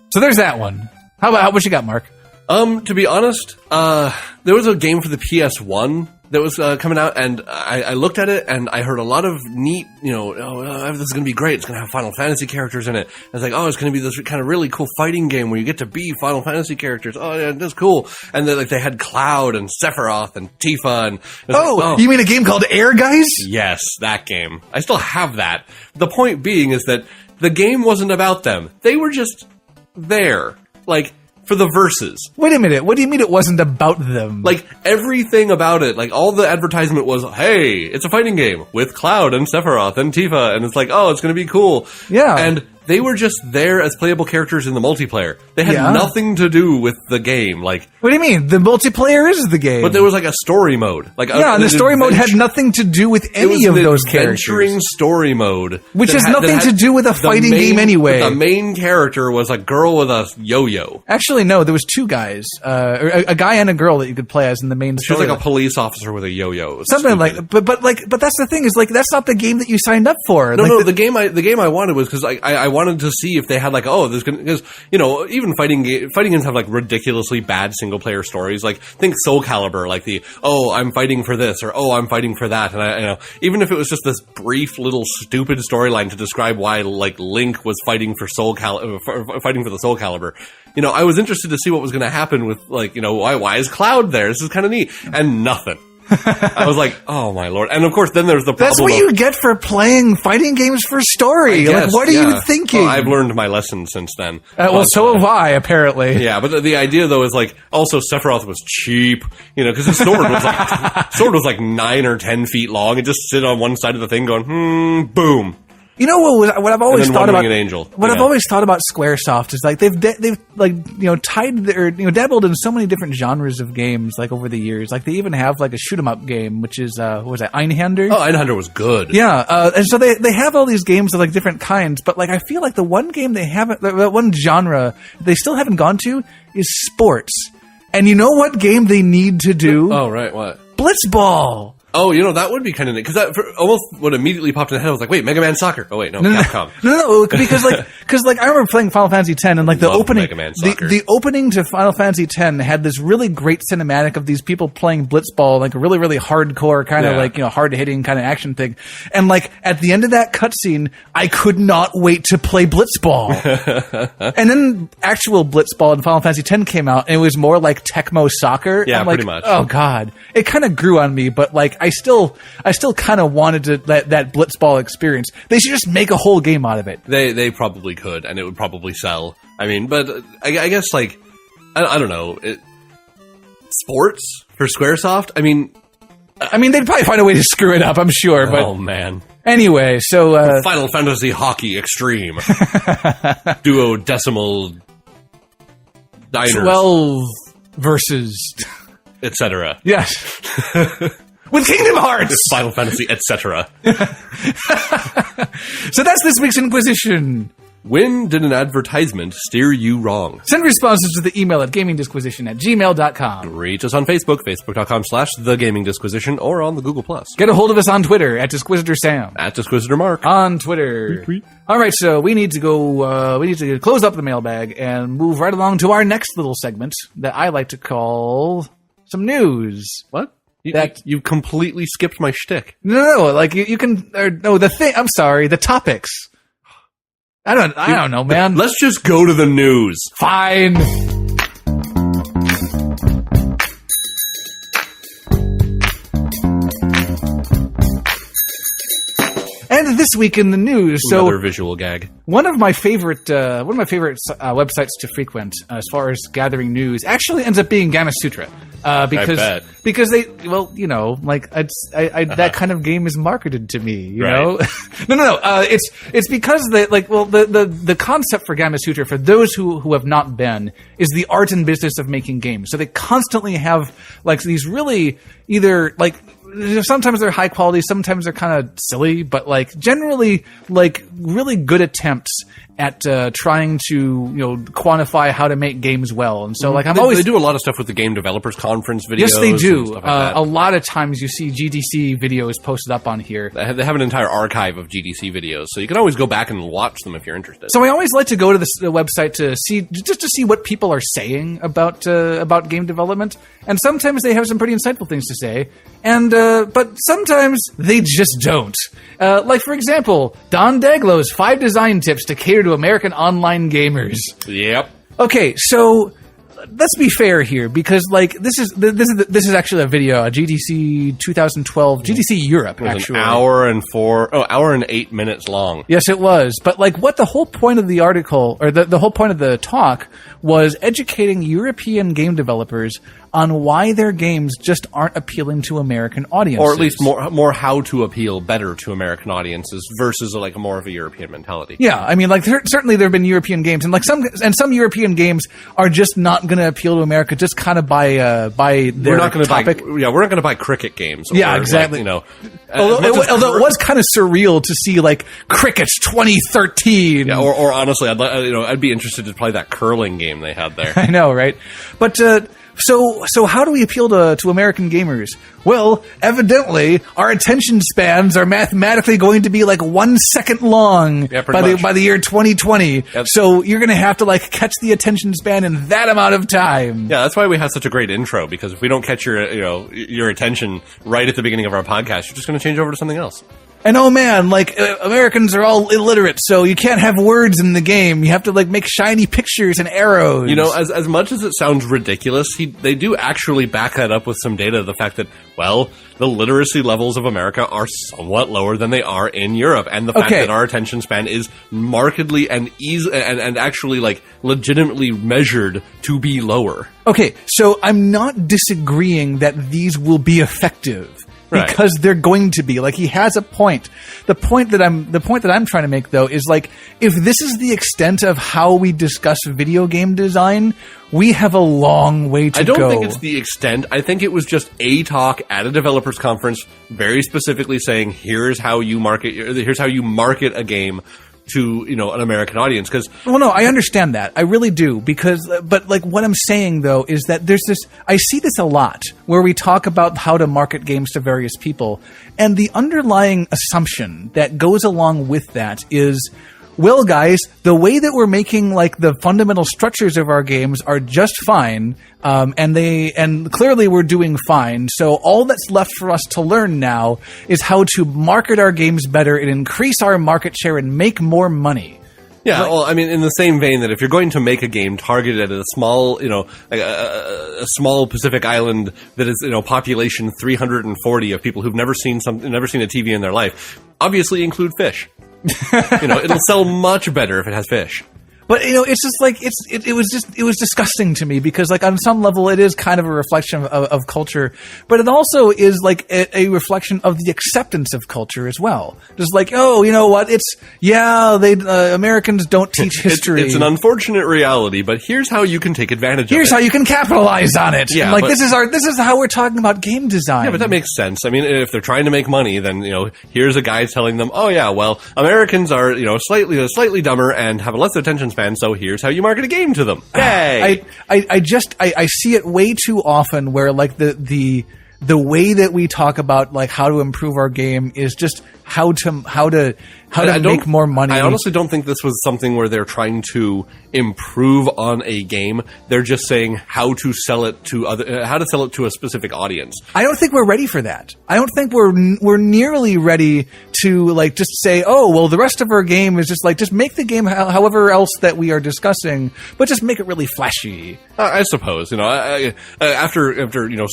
So there's that one. How what you got, Mark? To be honest, there was a game for the PS1 that was coming out, and I looked at it, and I heard a lot of neat, this is going to be great. It's going to have Final Fantasy characters in it. I was like, oh, it's going to be this kind of really cool fighting game where you get to be Final Fantasy characters. Oh, yeah, that's cool. And then they had Cloud and Sephiroth and Tifa. And you mean a game called Air Guys? Yes, that game. I still have that. The point being is that the game wasn't about them. They were just there, like, for the verses. Wait a minute. What do you mean it wasn't about them? Like, everything about it, like, all the advertisement was, hey, it's a fighting game with Cloud and Sephiroth and Tifa, and it's like, oh, it's going to be cool. Yeah. And they were just there as playable characters in the multiplayer. They had nothing to do with the game. Like, what do you mean? The multiplayer is the game. But there was like a story mode. Like, and the story mode had nothing to do with any of those characters. Adventuring story mode, which has nothing to do with a fighting game anyway. The main character was a girl with a yo-yo. Actually, no, there was two guys, a guy and a girl that you could play as in the main story. She was like a police officer with a yo-yo. Something like, but that's the thing is like that's not the game that you signed up for. No, the game I wanted was because I wanted to see if they had like, oh, there's gonna, because even fighting games have like ridiculously bad single player stories. Like think Soul Calibur, like I'm fighting for this or I'm fighting for that, and even if it was just this brief little stupid storyline to describe why like Link was fighting for fighting for the Soul Calibur, I was interested to see what was going to happen with like why is Cloud there? This is kind of neat, and nothing. I was like, oh my lord. And of course then there's the problem. That's what you get for playing fighting games for story. Guess, like what are you thinking? Well, I've learned my lesson since then. So have I, apparently. Yeah, but the idea though is like also Sephiroth was cheap, because his sword was like 9 or 10 feet long. It just sit on one side of the thing going, boom. You know what I've always thought about? I've always thought about SquareSoft is like they've like tied their dabbled in so many different genres of games like over the years. Like they even have like a shoot 'em up game, which is what was that, Einhander? Oh, Einhander was good. Yeah, and so they have all these games of like different kinds, but like I feel like the one game they haven't, that one genre they still haven't gone to is sports. And you know what game they need to do? Oh right, what? Blitzball. Oh, that would be kind of neat, because that almost what immediately popped in the head. I was like, wait, Mega Man Soccer. Oh, wait, no, Capcom. No, because I remember playing Final Fantasy X, and like the opening, the opening to Final Fantasy X had this really great cinematic of these people playing Blitzball, like a really, really hardcore kind of like, hard hitting kind of action thing. And like at the end of that cutscene, I could not wait to play Blitzball. And then actual Blitzball in Final Fantasy X came out, and it was more like Tecmo Soccer. Yeah, I'm like, pretty much. Oh God, it kind of grew on me, but like. I still kind of wanted to that Blitzball experience. They should just make a whole game out of it. They probably could, and it would probably sell. I mean, but I guess like I don't know, sports for SquareSoft. I mean, they'd probably find a way to screw it up. I'm sure. But oh man. Anyway, so Final Fantasy Hockey Extreme duodecimal diners 12 versus etc. Yes. with Kingdom Hearts. Final Fantasy, etc. So that's this week's Inquisition. When did an advertisement steer you wrong? Send responses to the email at gamingdisquisition@gmail.com. Reach us on Facebook, facebook.com/thegamingdisquisition, or on the Google+. Get a hold of us on Twitter at Disquisitor At DisquisitorMark. on Twitter. Tweet. All right, so we need to go. We need to close up the mailbag and move right along to our next little segment that I like to call some news. What? You completely skipped my shtick. No, like you can. The thing. I'm sorry. The topics. I don't know, man. Let's just go to the news. Fine. And this week in the news, Another visual gag. One of my favorite websites to frequent as far as gathering news actually ends up being Gamma Sutra. Because they, well, you know, like that kind of game is marketed to me, you know? No. It's because the concept for Gamma Sutra, for those who have not been, is the art and business of making games. So they constantly have like these really either like, sometimes they're high quality, sometimes they're kind of silly, but like generally like really good attempts at trying to quantify how to make games well. And so like they do a lot of stuff with the Game Developers Conference videos. Yes, they do. And stuff like that. A lot of times you see GDC videos posted up on here. They have an entire archive of GDC videos, so you can always go back and watch them if you're interested. So I always like to go to the website to see what people are saying about game development, and sometimes they have some pretty insightful things to say, and but sometimes they just don't. Like for example, Don Daglow's 5 design tips to cater to American online gamers. Yep. Okay, so let's be fair here, because like this is actually a video, a GDC 2012, GDC Europe, actually. An hour and 8 minutes long. Yes, it was. But like, what the whole point of the article, or the whole point of the talk, was educating European game developers on why their games just aren't appealing to American audiences. Or at least more how to appeal better to American audiences versus like more of a European mentality. Yeah, I mean, like certainly there have been European games, and like some European games are just not going to appeal to America just kind of by their topic. We're not going to buy cricket games. Yeah, exactly. Like, although it was kind of surreal to see like Cricket's 2013. Yeah, or honestly, I'd be interested to play that curling game they had there. I know, right? But so how do we appeal to American gamers? Well, evidently, our attention spans are mathematically going to be like 1 second long by the year 2020. Yep. So you're going to have to like catch the attention span in that amount of time. Yeah, that's why we have such a great intro, because if we don't catch your attention right at the beginning of our podcast, you're just going to change over to something else. And oh man, like Americans are all illiterate, so you can't have words in the game. You have to like make shiny pictures and arrows. You know, as much as it sounds ridiculous, they do actually back that up with some data. The fact that, well, the literacy levels of America are somewhat lower than they are in Europe, and the fact that our attention span is markedly and actually like legitimately measured to be lower. Okay, so I'm not disagreeing that these will be effective. Right. Because they're going to be. Like, he has a point. The point that I'm trying to make, though, is like, if this is the extent of how we discuss video game design, we have a long way to go. I don't think it's the extent. I think it was just a talk at a developers conference, very specifically saying, here's how you market a game to an American audience. Because no, I understand that, I really do, but like what I'm saying though is that there's this, I see this a lot where we talk about how to market games to various people, and the underlying assumption that goes along with that is, well, guys, the way that we're making like the fundamental structures of our games are just fine, and clearly we're doing fine. So all that's left for us to learn now is how to market our games better and increase our market share and make more money. Yeah, well, I mean, in the same vein that if you're going to make a game targeted at a small, a small Pacific island that is, population 340 of people who've never seen a TV in their life, obviously include fish. It'll sell much better if it has fish. But it's just like it was disgusting to me because like on some level it is kind of a reflection of culture, but it also is like a reflection of the acceptance of culture as well. Just like, oh, you know what? Americans don't teach history. It's an unfortunate reality, but here's how you can take advantage of it. Here's how you can capitalize on it. Yeah, like this is how we're talking about game design. Yeah, but that makes sense. I mean, if they're trying to make money, then here's a guy telling them, oh yeah, well, Americans are slightly dumber and have a less attention span. So here's how you market a game to them. Yay! I see it way too often where like the way that we talk about like how to improve our game is just how to make more money. I honestly don't think this was something where they're trying to improve on a game. They're just saying how to sell it to a specific audience. I don't think we're ready for that. I don't think we're nearly ready to like just say, oh, well, the rest of our game is just make the game however else that we are discussing, but just make it really flashy. I suppose after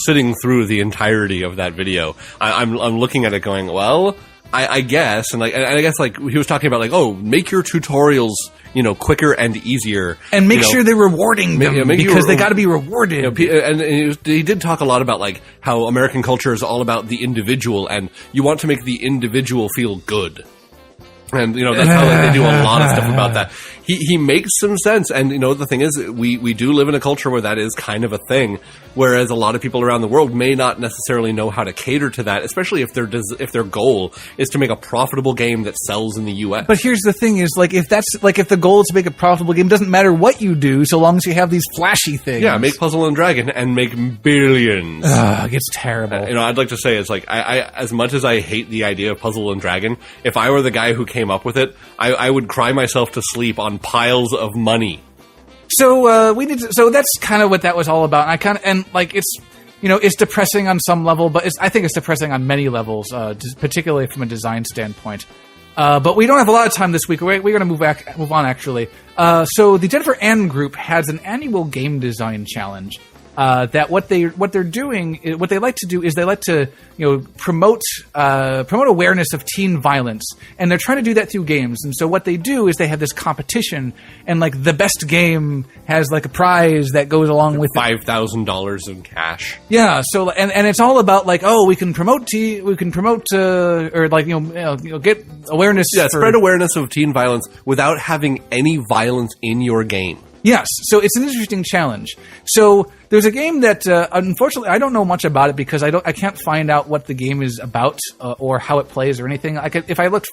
sitting through the entirety of that video, I'm looking at it going, well, I guess, and I guess like he was talking about like, oh, make your tutorials quicker and easier, and make sure they're rewarding them because they got to be rewarded. And he did talk a lot about like how American culture is all about the individual, and you want to make the individual feel good. And that's how they do a lot of stuff about that. He makes some sense, and the thing is, we do live in a culture where that is kind of a thing. Whereas a lot of people around the world may not necessarily know how to cater to that, especially if their goal is to make a profitable game that sells in the U.S. But here's the thing: is like if the goal is to make a profitable game, it doesn't matter what you do, so long as you have these flashy things. Yeah, make Puzzle and Dragon and make billions. It gets terrible. I'd like to say it's like I as much as I hate the idea of Puzzle and Dragon, if I were the guy who came up with it, I would cry myself to sleep on piles of money. So so that's kind of what that was all about. And it's depressing on some level, but I think it's depressing on many levels, particularly from a design standpoint. But we don't have a lot of time this week. We're going to move on actually. So the Jennifer Ann Group has an annual game design challenge. That what they like to do is they like to promote awareness of teen violence, and they're trying to do that through games. And so what they do is they have this competition, and like the best game has like a prize that goes along with $5,000 in cash. Yeah, so and it's all about like, oh, we can promote or like get awareness. Yeah, spread awareness of teen violence without having any violence in your game. Yes, so it's an interesting challenge. So there's a game that, unfortunately, I don't know much about it because I can't find out what the game is about or how it plays or anything. If I looked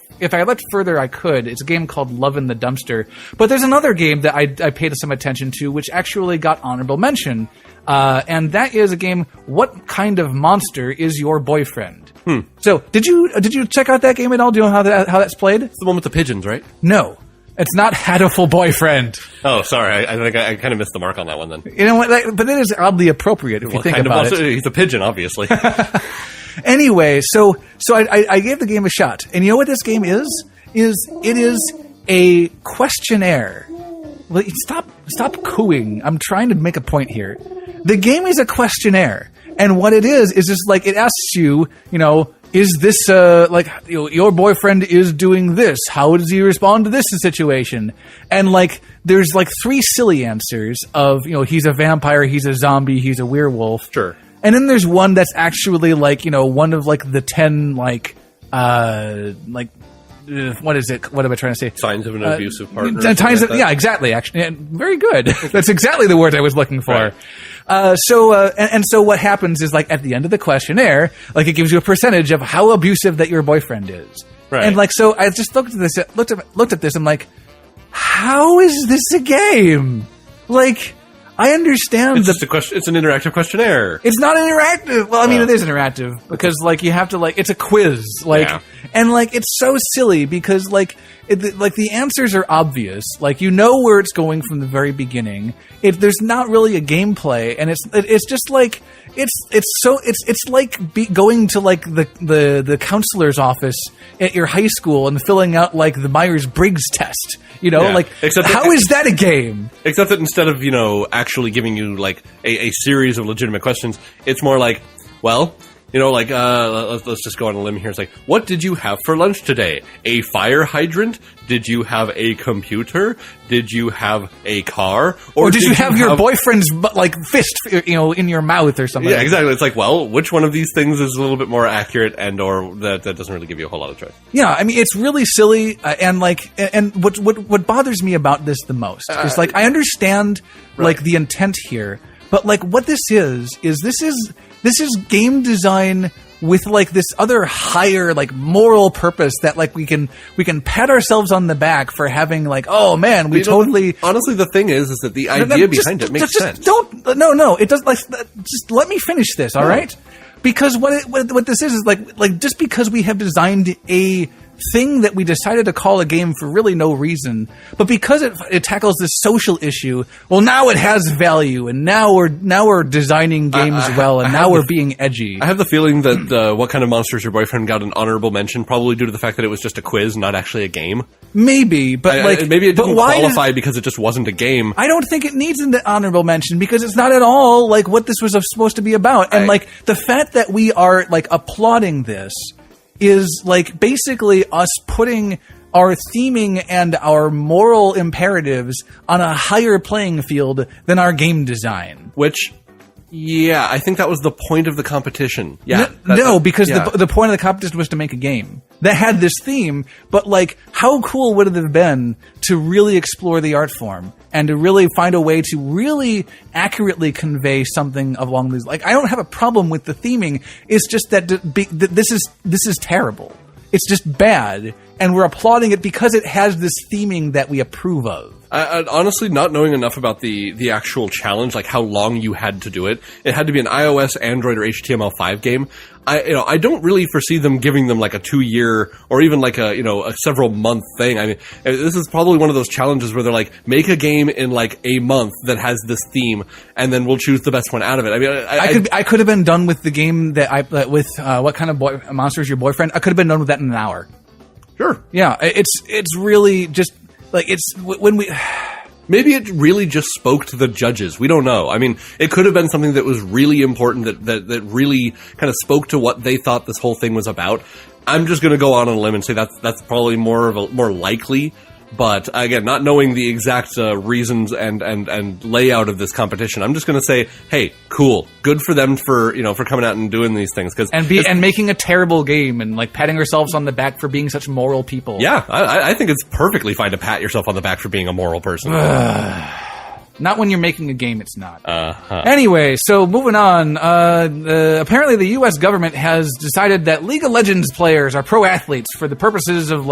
further, I could. It's a game called Love in the Dumpster. But there's another game that I paid some attention to, which actually got honorable mention, and that is a game. What kind of monster is your boyfriend? So did you check out that game at all? Do you know how that's played? It's the one with the pigeons, right? No. It's not Hatoful Boyfriend. Oh, sorry. I think I kind of missed the mark on that one then. You know what? But it is oddly appropriate if you think about it. He's a pigeon, obviously. Anyway, so I gave the game a shot. And you know what this game is? It is a questionnaire. Well, stop cooing. I'm trying to make a point here. The game is a questionnaire. And what it is just like it asks you, is this your boyfriend is doing this? How does he respond to this situation? And like there's like 3 silly answers of he's a vampire, he's a zombie, he's a werewolf. Sure. And then there's one that's actually like one of like the 10 what is it? What am I trying to say? Signs of an abusive partner. Yeah, exactly. Actually, very good. That's exactly the word I was looking for. Right. So what happens is like at the end of the questionnaire, like it gives you a percentage of how abusive that your boyfriend is. Right. And like so, I just looked at this. I'm like, how is this a game? Like. I understand it's an interactive questionnaire. It's not interactive. Well, I mean, it is interactive because, like, you have to, like, it's a quiz, like, and like, it's so silly because, like, the answers are obvious. Like, you know where it's going from the very beginning. There's not really a gameplay, and it's just like it's like going to like the counselor's office at your high school and filling out like the Myers-Briggs test. Like how is that a game? Except that instead of actually giving you like a series of legitimate questions, it's more like, well, Like, let's just go on a limb here. It's like, what did you have for lunch today? A fire hydrant? Did you have a computer? Did you have a car? Or did you have your boyfriend's, fist, in your mouth or something? Yeah, exactly. It's like, well, which one of these things is a little bit more accurate or that doesn't really give you a whole lot of choice? Yeah, I mean, it's really silly. And what bothers me about this the most is, I understand, the intent here. But what this is game design with this other higher moral purpose that we can pat ourselves on the back for having oh man, we totally. Honestly, the thing is that the idea behind it makes sense. It does. Just let me finish this, all right? Because what this is just because we have designed a thing that we decided to call a game for really no reason, but because it tackles this social issue, well, now it has value, and now we're designing games now we're being edgy. I have the feeling that What Kind of Monster Is Your Boyfriend got an honorable mention, probably due to the fact that it was just a quiz, not actually a game. Maybe, but maybe it didn't qualify because it just wasn't a game. I don't think it needs an honorable mention because it's not at all what this was supposed to be about, and the fact that we are applauding this is basically us putting our theming and our moral imperatives on a higher playing field than our game design. Which, yeah, I think that was the point of the competition. Yeah, because the point of the competition was to make a game that had this theme, but how cool would it have been to really explore the art form and to really find a way to really accurately convey something along these. I don't have a problem with the theming. It's just that this is terrible. It's just bad, and we're applauding it because it has this theming that we approve of. Honestly, not knowing enough about the actual challenge, how long you had to do it, it had to be an iOS, Android, or HTML5 game. I don't really foresee them giving them a 2-year or even a several month thing. I mean, this is probably one of those challenges where they're make a game in a month that has this theme, and then we'll choose the best one out of it. I mean, I could have been done with the game that with What Kind of Monster Is Your Boyfriend. I could have been done with that in an hour. Sure. Yeah, it's really just it's when we. Maybe it really just spoke to the judges. We don't know. I mean, it could have been something that was really important that really kind of spoke to what they thought this whole thing was about. I'm just going to go on a limb and say that's probably more likely. But again, not knowing the exact reasons and layout of this competition, I'm just going to say, hey, cool, good for them for coming out and doing these things and making a terrible game and patting ourselves on the back for being such moral people. Yeah, I think it's perfectly fine to pat yourself on the back for being a moral person. Not when you're making a game, it's not. Anyway, so moving on. Apparently the U.S. government has decided that League of Legends players are pro athletes for the purposes of,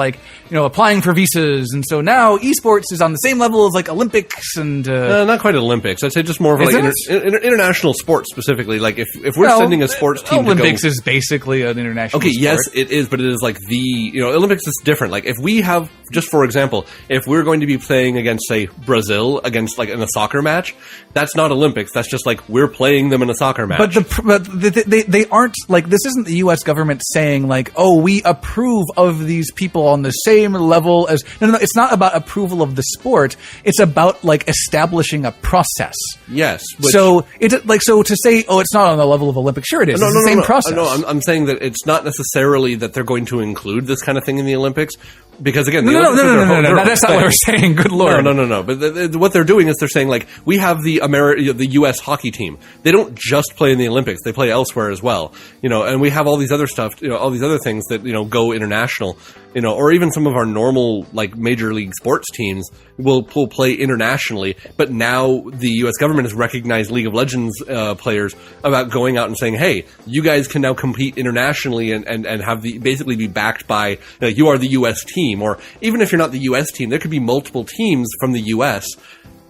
applying for visas. And so now esports is on the same level as, Olympics and... not quite Olympics. I'd say just more of, international sports specifically. If we're sending a sports team Olympics is basically an international sport. Yes, it is, but it is Olympics is different. If we have, just for example, if we're going to be playing against, say, Brazil, against, in a soccer match, that's not Olympics. That's just we're playing them in a soccer match. But they aren't this isn't the U.S. government saying we approve of these people on the same level as no. It's not about approval of the sport. It's about establishing a process. Yes. So to say it's not on the level of Olympics. Sure, it is. It's the same process. No, I'm saying that it's not necessarily that they're going to include this kind of thing in the Olympics. Because again, no, that's not what we're saying. Good Lord. No. But what they're doing is they're saying we have the U.S. hockey team. They don't just play in the Olympics; they play elsewhere as well. And we have all these other stuff, all these other things that go international. Or even some of our normal major league sports teams will play internationally. But now the U.S. government has recognized League of Legends players about going out and saying, "Hey, you guys can now compete internationally and have basically be backed by you are the U.S. team." Or even if you're not the U.S. team, there could be multiple teams from the U.S.,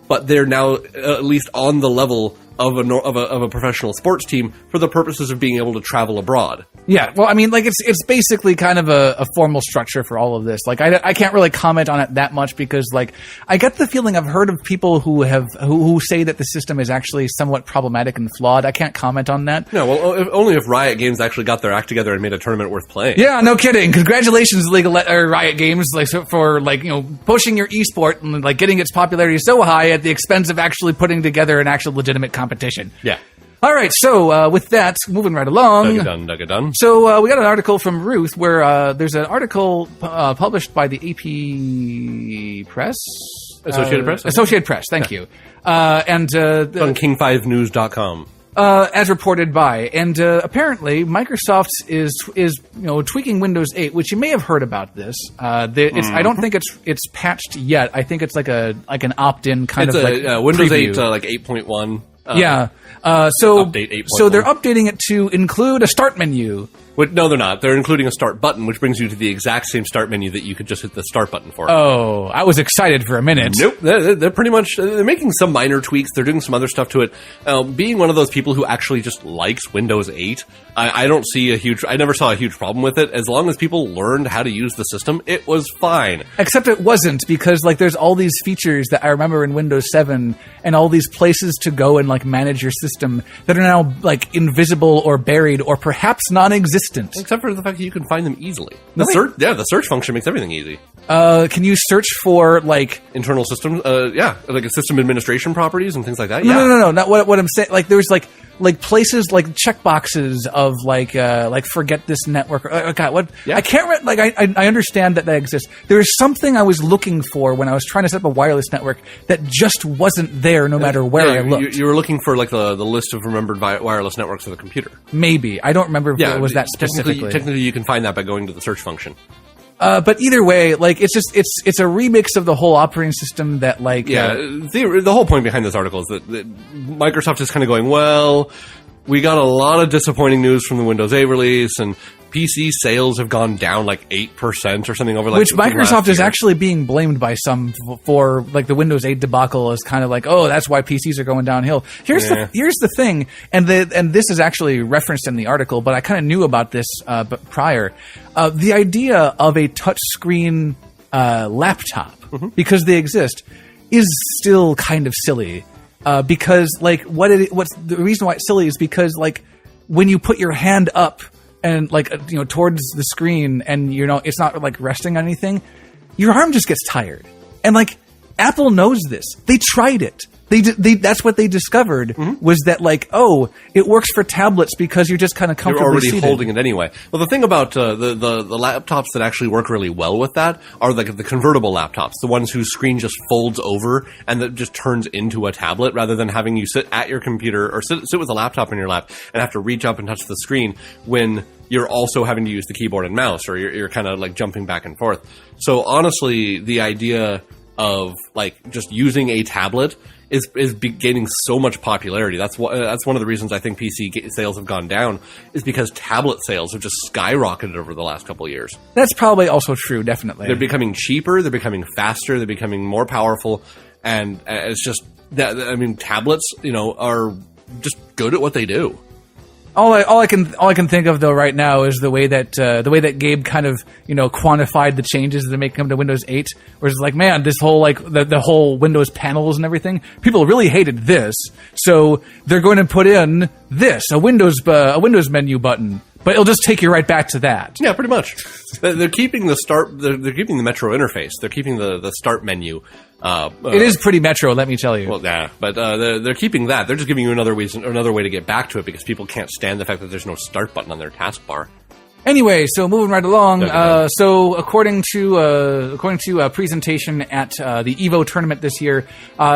but they're now at least on the level of a professional sports team for the purposes of being able to travel abroad. Yeah, well, I mean, it's basically kind of a formal structure for all of this. I can't really comment on it that much because I get the feeling I've heard of people who say that the system is actually somewhat problematic and flawed. I can't comment on that. No, well, only if Riot Games actually got their act together and made a tournament worth playing. Yeah, no kidding. Congratulations, Riot Games, for pushing your esport and getting its popularity so high at the expense of actually putting together an actual legitimate competition. Yeah. All right, so with that, moving right along. Dugga-dun. So we got an article from Ruth where there's an article published by the AP Press. Associated Press? Associated Press, thank you. And on king5news.com. As reported by, and apparently Microsoft is tweaking Windows 8, which you may have heard about this. I don't think it's patched yet. I think it's like an opt-in kind of like Windows preview. 8 like 8.1. So update 8.1. So they're updating it to include a start menu. No, they're not. They're including a start button, which brings you to the exact same start menu that you could just hit the start button for. Oh, I was excited for a minute. Nope. They're pretty much, they're making some minor tweaks. They're doing some other stuff to it. Being one of those people who actually just likes Windows 8, I don't see I never saw a huge problem with it. As long as people learned how to use the system, it was fine. Except it wasn't, because like there's all these features that I remember in Windows 7 and all these places to go and like manage your system that are now like invisible or buried or perhaps non-existent. Except for the fact that you can find them easily. The search function makes everything easy. Can you search for like internal systems? Like system administration properties and things like that. No. Not what I'm saying. Like there's like places like checkboxes of like forget this network. God, what? Yeah. I can't remember. Like I understand that exists. There is something I was looking for when I was trying to set up a wireless network that just wasn't there, no matter where I looked. You were looking for like the list of remembered wireless networks of the computer. Maybe I don't remember if it was that specifically. Technically, you can find that by going to the search function. But either way, like it's a remix of the whole operating system that like the whole point behind this article is that Microsoft is kind of going, well, we got a lot of disappointing news from the Windows 8 release, and PC sales have gone down like 8% or something over like. Which Microsoft is actually being blamed by some for like the Windows 8 debacle is kind of like, oh, that's why PCs are going downhill. Here's the thing, and this is actually referenced in the article, but I kind of knew about this prior. The idea of a touchscreen laptop, because they exist, is still kind of silly. Because like what's the reason why it's silly is because like when you put your hand up and like towards the screen and it's not like resting on anything, your arm just gets tired. And like Apple knows this. They tried it. They that's what they discovered was that like, oh, it works for tablets because you're just kind of comfortably You're already seated. holding it anyway. Well, the thing about the laptops that actually work really well with that are like the convertible laptops, the ones whose screen just folds over and that just turns into a tablet rather than having you sit at your computer or sit with a laptop in your lap and have to reach up and touch the screen when you're also having to use the keyboard and mouse, or you're kind of like jumping back and forth. So honestly, the idea of like just using a tablet is gaining so much popularity. That's one of the reasons I think PC sales have gone down, is because tablet sales have just skyrocketed over the last couple of years. That's probably also true, definitely. They're becoming cheaper, they're becoming faster, they're becoming more powerful, and it's just that, I mean, tablets, are just good at what they do. All I can think of though right now is the way that Gabe kind of quantified the changes that are making to Windows 8, where it's like, man, this whole like the whole Windows panels and everything, people really hated this, so they're going to put in this a Windows menu button, but it'll just take you right back to that. Yeah, pretty much. They're keeping the start. They're keeping the Metro interface. They're keeping the start menu. It is pretty Metro, let me tell you. Well, yeah, but they're keeping that. They're just giving you another way to get back to it because people can't stand the fact that there's no start button on their taskbar. Anyway, so moving right along. So according to a presentation at the EVO tournament this year,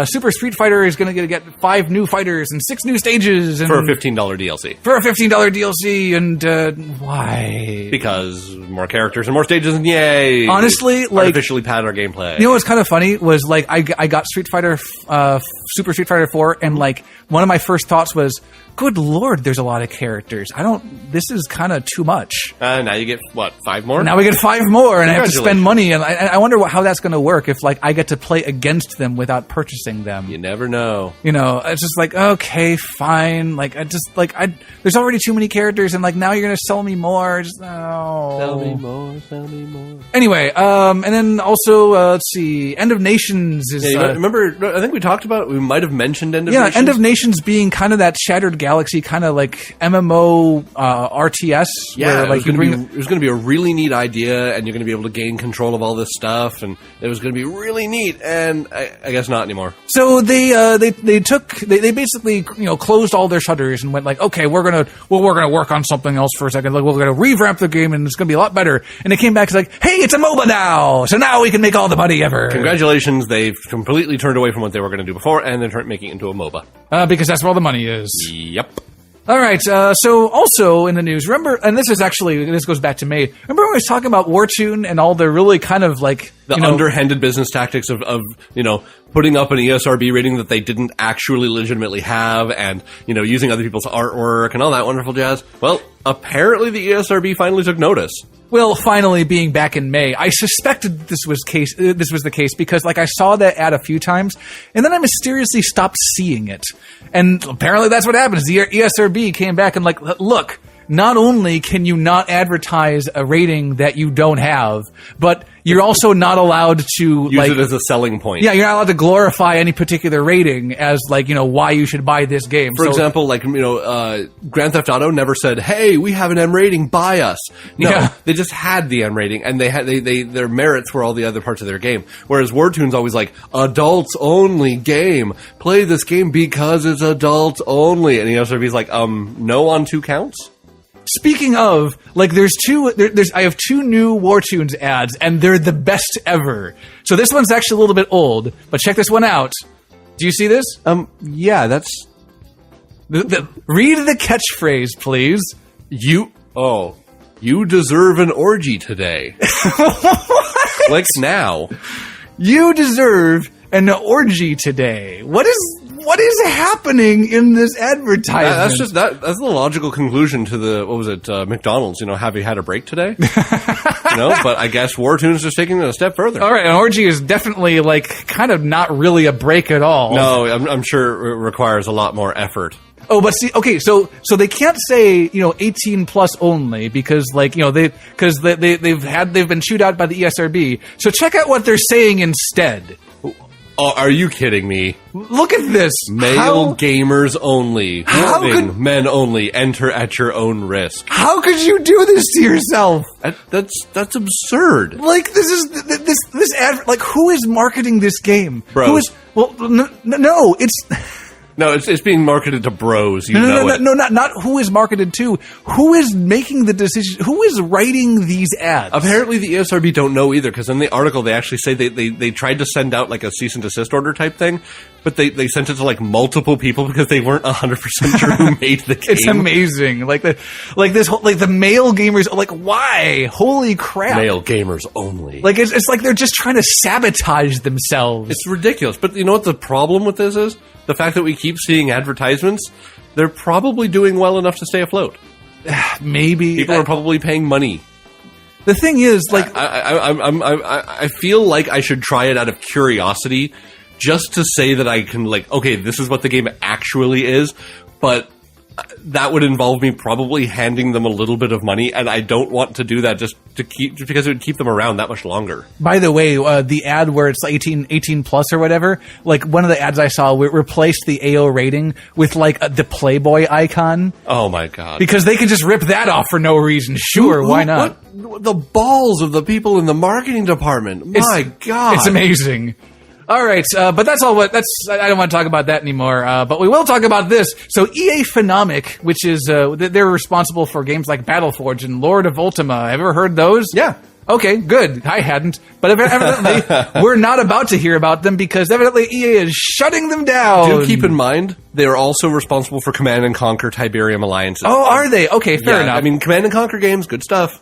Super Street Fighter is going to get 5 new fighters and 6 new stages for a $15 DLC. For a $15 DLC, and why? Because more characters and more stages, and yay! Honestly, like artificially pad our gameplay. You know what's kind of funny was like I got Super Street Fighter 4, and like one of my first thoughts was, good Lord, there's a lot of characters. This is kind of too much. Now you get, what, 5 more? Now we get 5 more, and I have to spend money, and I wonder how that's going to work if, like, I get to play against them without purchasing them. You never know. It's just like, okay, fine. Like, there's already too many characters, and, like, now you're going to sell me more. Just, oh. Sell me more. Anyway, and then also, let's see, End of Nations is... remember, I think we talked about, we we might have mentioned End of Yeah, Nations. End of Nations being kind of that Shattered Galaxy, kind of like MMO RTS. Yeah, where, like, it was going to be a really neat idea, and you're going to be able to gain control of all this stuff, and it was going to be really neat. And I guess not anymore. So they basically closed all their shutters and went like, okay, we're gonna work on something else for a second. Like, we're gonna revamp the game and it's gonna be a lot better. And it came back, it's like, hey, it's a MOBA now, so now we can make all the money ever. Congratulations, they've completely turned away from what they were going to do before, and they're making it into a MOBA. Because that's where all the money is. Yep. All right, so also in the news, remember, and this goes back to May, remember when I was talking about Wartune and all the really kind of like... The underhanded business tactics of putting up an ESRB rating that they didn't actually legitimately have, and, using other people's artwork and all that wonderful jazz? Well, apparently the ESRB finally took notice. Well, finally being back in May, I suspected this was the case because, like, I saw that ad a few times, and then I mysteriously stopped seeing it. And apparently that's what happens. The ESRB came back and, like, look, not only can you not advertise a rating that you don't have, but you're also not allowed to use it as a selling point. Yeah, you're not allowed to glorify any particular rating as, like, why you should buy this game. For example, like, Grand Theft Auto never said, "Hey, we have an M rating, buy us." No, they just had the M rating, and their merits were all the other parts of their game. Whereas Wartune's always like, adults only game. Play this game because it's adults only. And the ESRB's like, no on 2 counts? Speaking of, like, I have 2 new Wartunes ads, and they're the best ever. So this one's actually a little bit old, but check this one out. Do you see this? Yeah, that's... Read the catchphrase, please. You deserve an orgy today. Like now. You deserve an orgy today. What is happening in this advertisement? That's the logical conclusion to the McDonald's, have you had a break today? But I guess Wartune's just taking it a step further. All right, an orgy is definitely, like, kind of not really a break at all. No, I'm sure it requires a lot more effort. Oh, but see, okay, so they can't say 18 plus only because, like, they've been chewed out by the ESRB. So check out what they're saying instead. Oh, are you kidding me? Look at this. Male gamers only. Warning, men only. Enter at your own risk. How could you do this to yourself? That's absurd. Like, this ad, like, who is marketing this game? Bros. Who is? Well, no, it's. No, it's being marketed to bros. No, not who is marketed to. Who is making the decision? Who is writing these ads? Apparently, the ESRB don't know either, because in the article they actually say they tried to send out like a cease and desist order type thing, but they sent it to like multiple people because they weren't 100% sure who made the game. It's amazing, like the male gamers. Like, why? Holy crap! Male gamers only. Like it's like they're just trying to sabotage themselves. It's ridiculous. But you know what the problem with this is? The fact that we keep seeing advertisements, they're probably doing well enough to stay afloat. Maybe people are probably paying money. The thing is, like, I feel like I should try it out of curiosity, just to say that I can, like, okay, this is what the game actually is, but that would involve me probably handing them a little bit of money, and I don't want to do that just because it would keep them around that much longer. By the way, the ad where it's 18 plus or whatever, like, one of the ads I saw replaced the AO rating with, like, the Playboy icon. Oh my god. Because they could just rip that off for no reason. Sure, why not? What? The balls of the people in the marketing department. My god. It's amazing. All right, but that's all. I don't want to talk about that anymore. But we will talk about this. So EA Phenomic, which is they're responsible for games like Battleforge and Lord of Ultima. Have you ever heard those? Yeah. Okay, good. I hadn't, but evidently we're not about to hear about them because evidently EA is shutting them down. Do keep in mind they are also responsible for Command and Conquer Tiberium Alliances. Oh, are they? Okay, fair enough. I mean, Command and Conquer games, good stuff.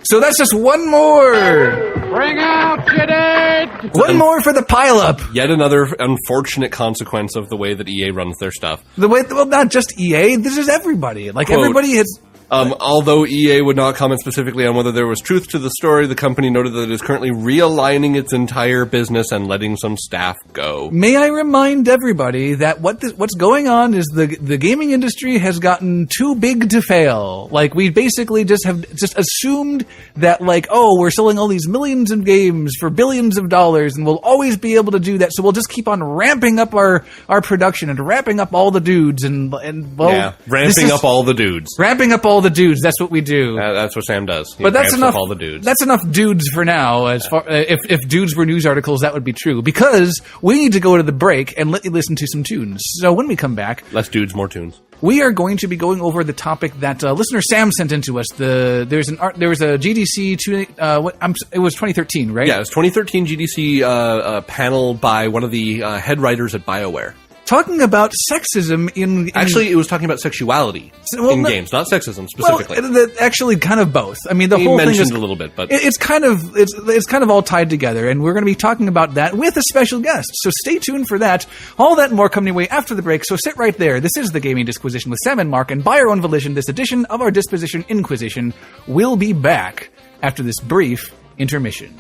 So that's just one more. Bring out your dead! One more for the pile-up. Yet another unfortunate consequence of the way that EA runs their stuff. Well, not just EA. This is everybody. Like, Quote, everybody has... Although EA would not comment specifically on whether there was truth to the story, the company noted that it is currently realigning its entire business and letting some staff go. May I remind everybody that what's going on is the gaming industry has gotten too big to fail. Like, we basically just assumed that, like, oh, we're selling all these millions of games for billions of dollars and we'll always be able to do that, so we'll just keep on ramping up our production and ramping up all the dudes ramping up all the dudes. Ramping up all the dudes, that's what we do. That's what Sam does. But that's enough. All the dudes. That's enough dudes for now. As far if dudes were news articles, that would be true. Because we need to go to the break and let you listen to some tunes. So when we come back, less dudes, more tunes. We are going to be going over the topic that listener Sam sent into us. There was a GDC it was 2013, right? Yeah, it was 2013 GDC panel by one of the head writers at BioWare. Talking about sexism in actually, it was talking about sexuality in games, not sexism specifically. Well, actually, kind of both. I mean, the whole thing is a little bit, but it's kind of all tied together, and we're going to be talking about that with a special guest. So stay tuned for that. All that and more coming your way after the break. So sit right there. This is the Gaming Disquisition with Sam and Mark, and by our own volition, this edition of our Disposition Inquisition will be back after this brief intermission.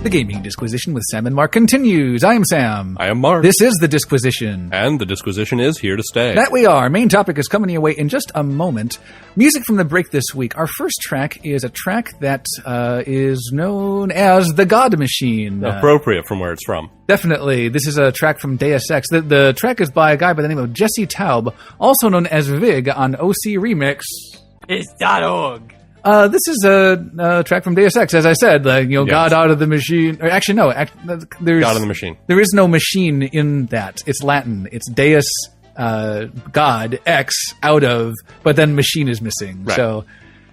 The Gaming Disquisition with Sam and Mark continues. I am Sam. I am Mark. This is the Disquisition. And the Disquisition is here to stay. That we are. Main topic is coming your way in just a moment. Music from the break this week. Our first track is a track that is known as The God Machine. Appropriate from where it's from. Definitely. This is a track from Deus Ex. The track is by a guy by the name of Jesse Taub, also known as Vig on OC Remix. It's .org. This is a track from Deus Ex, as I said. Yes. God out of the machine. Or actually, no. There's God in the machine. There is no machine in that. It's Latin. It's Deus, God, X, out of, but then machine is missing. Right. So,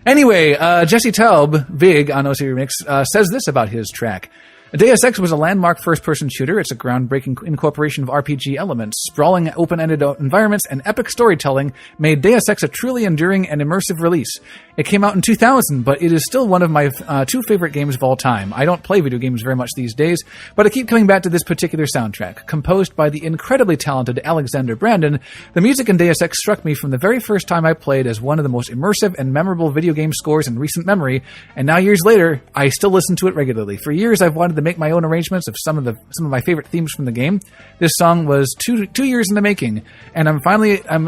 anyway, Jesse Taub, Vig on OC Remix, says this about his track. Deus Ex was a landmark first-person shooter. It's a groundbreaking incorporation of RPG elements. Sprawling, open-ended environments and epic storytelling made Deus Ex a truly enduring and immersive release. It came out in 2000, but it is still one of my two favorite games of all time. I don't play video games very much these days, but I keep coming back to this particular soundtrack. Composed by the incredibly talented Alexander Brandon, the music in Deus Ex struck me from the very first time I played as one of the most immersive and memorable video game scores in recent memory, and now years later, I still listen to it regularly. For years, I've wanted to make my own arrangements of some of my favorite themes from the game. This song was two years in the making, and I'm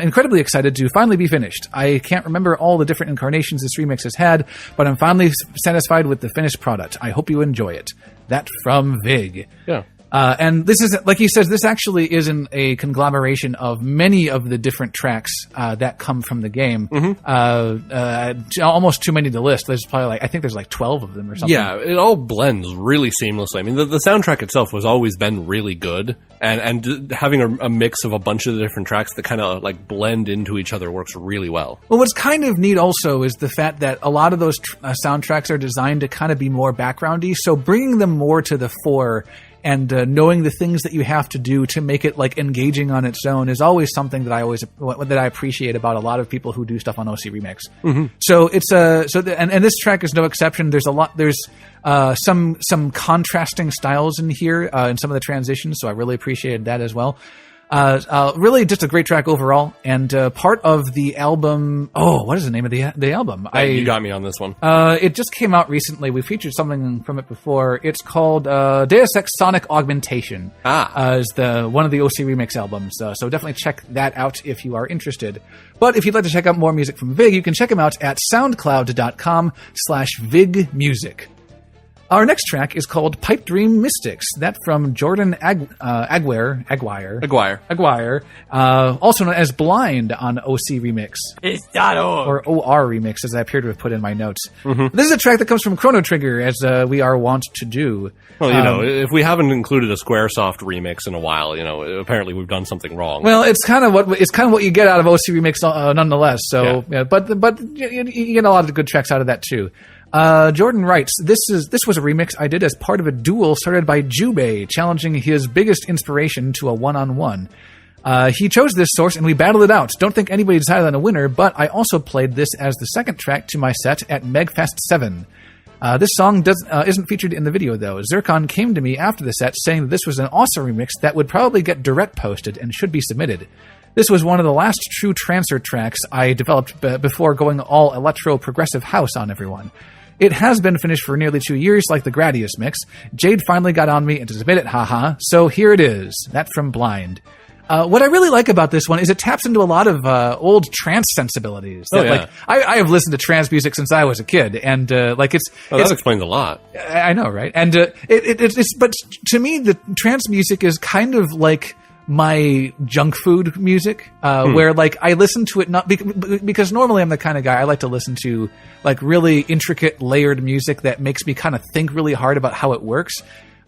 incredibly excited to finally be finished. I can't remember all the different incarnations this remix has had, but I'm finally satisfied with the finished product. I hope you enjoy it. That from Vig. Yeah. And this is, like he says, this actually isn't a conglomeration of many of the different tracks that come from the game. Mm-hmm. Almost too many to list. There's probably I think there's 12 of them or something. Yeah, it all blends really seamlessly. I mean, the soundtrack itself has always been really good, and having a mix of a bunch of the different tracks that kind of blend into each other works really well. Well, what's kind of neat also is the fact that a lot of those soundtracks are designed to kind of be more backgroundy, so bringing them more to the fore and knowing the things that you have to do to make it engaging on its own is always something that I appreciate about a lot of people who do stuff on OC Remix. Mm-hmm. So it's and this track is no exception. There's some contrasting styles in here in some of the transitions, so I really appreciated that as well. Really just a great track overall, and part of the album. Oh, what is the name of the album? You got me on this one. It just came out recently. We featured something from it before. It's called Deus Ex Sonic Augmentation. Is one of the OC Remix albums. So definitely check that out if you are interested. But if you'd like to check out more music from Vig, you can check him out at soundcloud.com/VigMusic. Our next track is called Pipe Dream Mystics. That from Jordan Aguirre, also known as Blind on OC Remix. It's .org. Or OR Remix, as I appear to have put in my notes. Mm-hmm. This is a track that comes from Chrono Trigger, as we are wont to do. Well, if we haven't included a Squaresoft remix in a while, apparently we've done something wrong. Well, it's kind of what you get out of OC Remix, nonetheless. So, yeah. But you get a lot of good tracks out of that too. Jordan writes, this was a remix I did as part of a duel started by Jubei, challenging his biggest inspiration to a one-on-one. He chose this source and we battled it out. Don't think anybody decided on a winner, but I also played this as the second track to my set at Megfest 7. This song isn't featured in the video, though. Zircon came to me after the set saying that this was an awesome remix that would probably get direct posted and should be submitted. This was one of the last true transfer tracks I developed before going all electro-progressive house on everyone. It has been finished for nearly 2 years, like the Gradius mix. Jade finally got on me and to submit it, haha. So here it is. That from Blind. What I really like about this one is it taps into a lot of old trance sensibilities. That, I have listened to trance music since I was a kid, and that explains a lot. I know, right? And but to me, the trance music is kind of like my junk food music, where I listen to it not because normally I'm the kind of guy I like to listen to really intricate layered music that makes me kind of think really hard about how it works.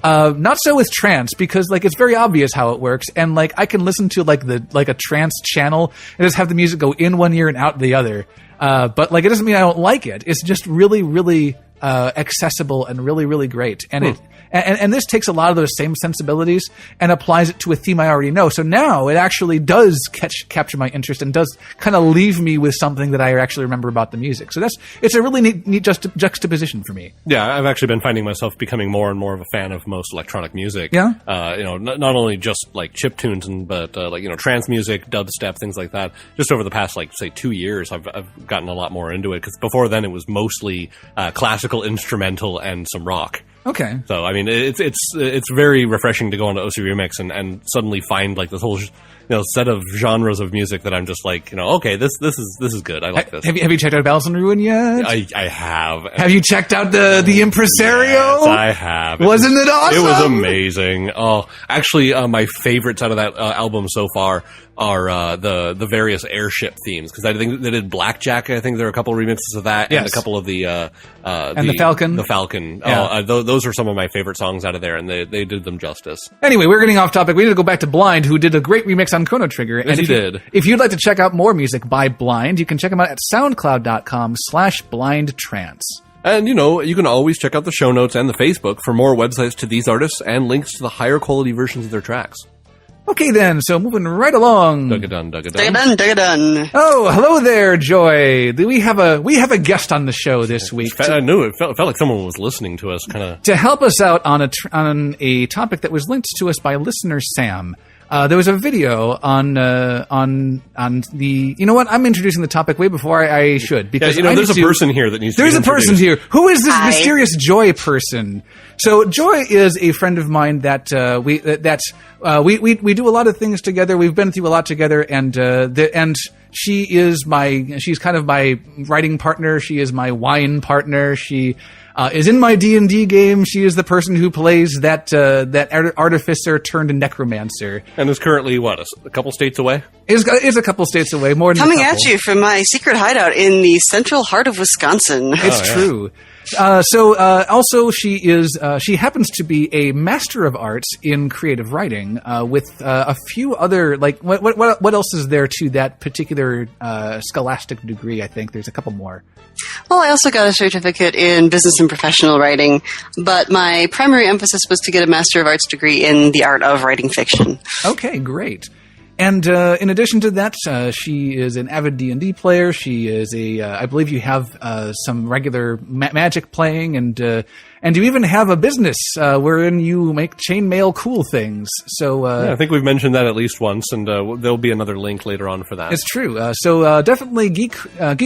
Not so with trance, because it's very obvious how it works, and I can listen to a trance channel and just have the music go in one ear and out the other. But it doesn't mean I don't like it. It's just really, really accessible and really, really great. And and this takes a lot of those same sensibilities and applies it to a theme I already know. So now it actually does capture my interest and does kind of leave me with something that I actually remember about the music. So it's a really neat juxtaposition for me. Yeah, I've actually been finding myself becoming more and more of a fan of most electronic music. Yeah. Not only just chip tunes but trance music, dubstep, things like that. Just over the past say 2 years, I've gotten a lot more into it, because before then it was mostly classical, instrumental, and some rock. Okay. So I mean, it's very refreshing to go onto OC Remix and suddenly find like this whole set of genres of music that I'm just like, okay, this is good. I like this. Have you checked out Bells in Ruin yet? I have. Have you checked out the Impresario? Yes, I have. Wasn't it awesome? It was amazing. Oh, actually, my favorites out of that album so far are the various airship themes, because I think they did Blackjack. I think there are a couple of remixes of that, and a couple of the Falcon. The Falcon. Yeah. Those are some of my favorite songs out of there, and they did them justice. Anyway, we're getting off topic. We need to go back to Blind, who did a great remix on Chrono Trigger. Yes, he did. If you'd like to check out more music by Blind, you can check them out at soundcloud.com/blindtrance. And, you can always check out the show notes and the Facebook for more websites to these artists and links to the higher quality versions of their tracks. Okay, then. So moving right along. Dug-a-dun. Dug-a-dun. Oh, hello there, Joy. We have a guest on the show this week. I knew it felt like someone was listening to us, kind of. To help us out on a topic that was linked to us by listener Sam. There was a video on the. You know what? I'm introducing the topic way before I should, because there's a person here that needs. There's to a person here. Who is this mysterious Joy person? So Joy is a friend of mine that we do a lot of things together. We've been through a lot together, and she's kind of my writing partner. She is my wine partner. She is in my D&D game. She is the person who plays that artificer turned necromancer, and is currently a couple states away. Is a couple states away. More than coming at you from my secret hideout in the central heart of Wisconsin. It's true. Also she happens to be a master of arts in creative writing, with a few other, like, what else is there to that particular scholastic degree? I think there's a couple more. Well, I also got a certificate in business and professional writing, but my primary emphasis was to get a Master of Arts degree in the art of writing fiction. Okay, great. And in addition to that, she is an avid D&D player. She is I believe you have some regular magic playing, and you even have a business wherein you make chainmail cool things. So I think we've mentioned that at least once, and there'll be another link later on for that. It's true. So definitely geek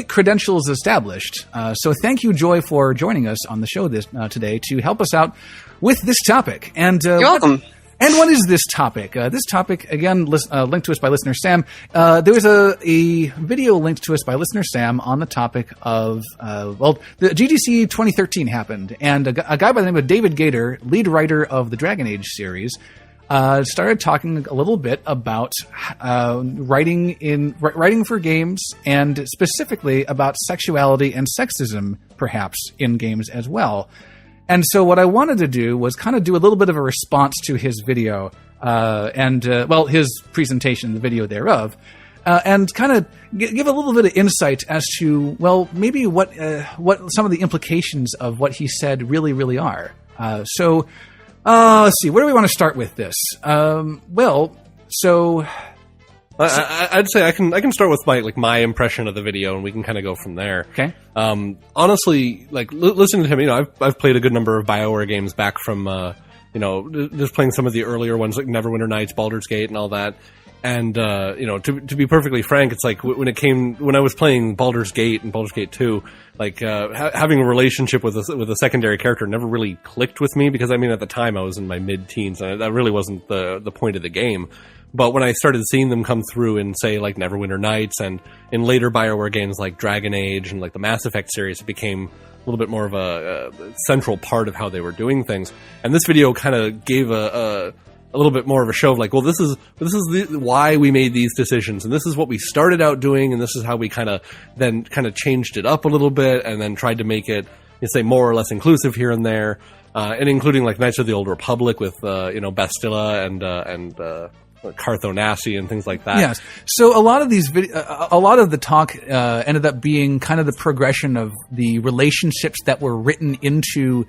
credentials established. So thank you, Joy, for joining us on the show today to help us out with this topic. And you're welcome. And what is this topic? This topic, again, linked to us by listener Sam. There was a video linked to us by listener Sam on the topic of, the GDC 2013 happened, and a guy by the name of David Gator, lead writer of the Dragon Age series, started talking a little bit about writing for games, and specifically about sexuality and sexism, perhaps, in games as well. And so what I wanted to do was kind of do a little bit of a response to his video, his presentation, the video thereof, and kind of give a little bit of insight as to, maybe what some of the implications of what he said really, really are. Let's see, where do we want to start with this? I'd say I can start with my impression of the video, and we can kind of go from there. Okay. Honestly, listening to him, I've played a good number of BioWare games back from just playing some of the earlier ones like Neverwinter Nights, Baldur's Gate, and all that. And to be perfectly frank, it's like when I was playing Baldur's Gate and Baldur's Gate 2, having a relationship with a secondary character never really clicked with me, because at the time I was in my mid-teens, and that really wasn't the point of the game. But when I started seeing them come through in, say, like Neverwinter Nights, and in later BioWare games like Dragon Age and like the Mass Effect series, it became a little bit more of a central part of how they were doing things. And this video kind of gave a little bit more of a show of this is why we made these decisions, and this is what we started out doing, and this is how we kind of changed it up a little bit, and then tried to make it, say, more or less inclusive here and there, and including like Knights of the Old Republic with Bastilla and Carthonasi and things like that. Yes. So a lot of the talk ended up being kind of the progression of the relationships that were written into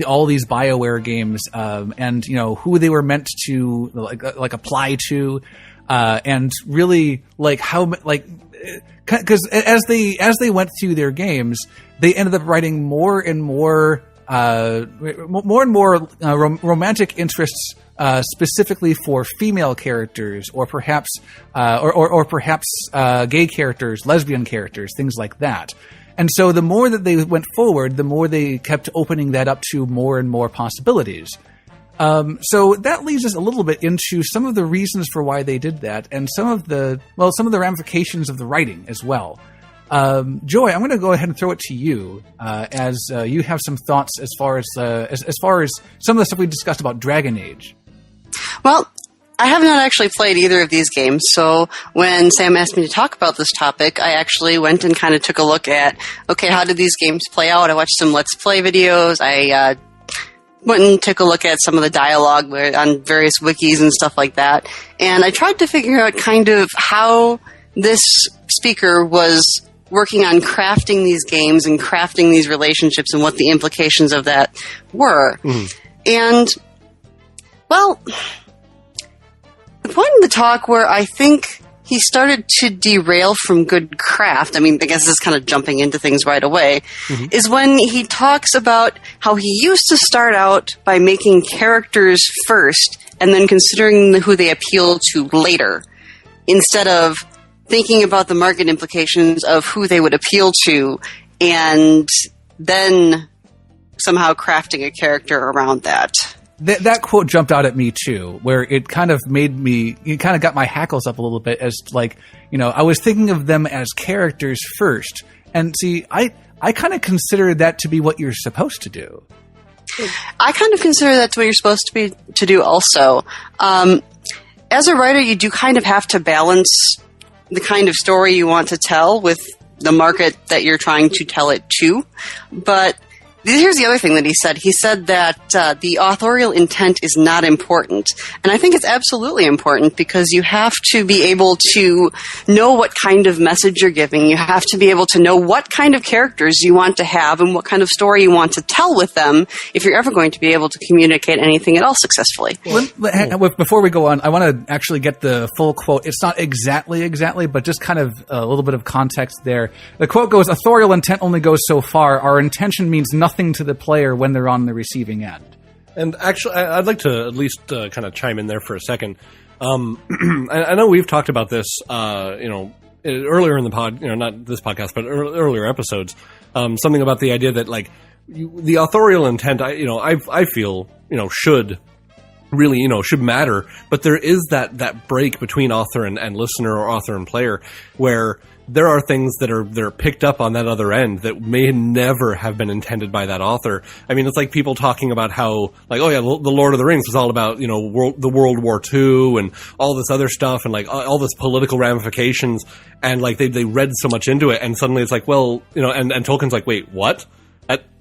all these BioWare games, and who they were meant to apply to, and really how because as they went through their games, they ended up writing more and more romantic interests, specifically for female characters, or perhaps gay characters, lesbian characters, things like that. And so the more that they went forward, the more they kept opening that up to more and more possibilities. So that leads us a little bit into some of the reasons for why they did that, and some of the ramifications of the writing as well. Joy, I'm going to go ahead and throw it to you, as you have some thoughts as far as some of the stuff we discussed about Dragon Age. Well, I have not actually played either of these games, so when Sam asked me to talk about this topic, I actually went and kind of took a look at, okay, how did these games play out? I watched some Let's Play videos. I went and took a look at some of the dialogue on various wikis and stuff like that, and I tried to figure out kind of how this speaker was working on crafting these games and crafting these relationships and what the implications of that were. And, well, the point in the talk where I think he started to derail from good craft, I mean, I guess this is kind of jumping into things right away, is when he talks about how he used to start out by making characters first and then considering who they appeal to later, instead of thinking about the market implications of who they would appeal to and then somehow crafting a character around that. That quote jumped out at me too, where it kind of got my hackles up a little bit, as like, I was thinking of them as characters first. And see, I kind of consider that to be what you're supposed to do. I kind of consider that's what you're supposed to do also. As a writer, you do kind of have to balance the kind of story you want to tell with the market that you're trying to tell it to. But here's the other thing that he said. He said that the authorial intent is not important. And I think it's absolutely important, because you have to be able to know what kind of message you're giving. You have to be able to know what kind of characters you want to have and what kind of story you want to tell with them if you're ever going to be able to communicate anything at all successfully. Before we go on, I want to actually get the full quote. It's not exactly, but just kind of a little bit of context there. The quote goes, "Authorial intent only goes so far. Our intention means nothing to the player when they're on the receiving end." And actually, I'd like to at least kind of chime in there for a second. I know we've talked about this, earlier in the pod, not this podcast, but earlier episodes. Something about the idea that, like, the authorial intent, I feel, should really, should matter. But there is that break between author and listener, or author and player, where there are things that are picked up on that other end that may never have been intended by that author. I mean, it's like people talking about how, like, oh yeah, the Lord of the Rings was all about, the World War II and all this other stuff, and like all this political ramifications, and like they read so much into it, and suddenly it's like, well, and Tolkien's like, wait, what?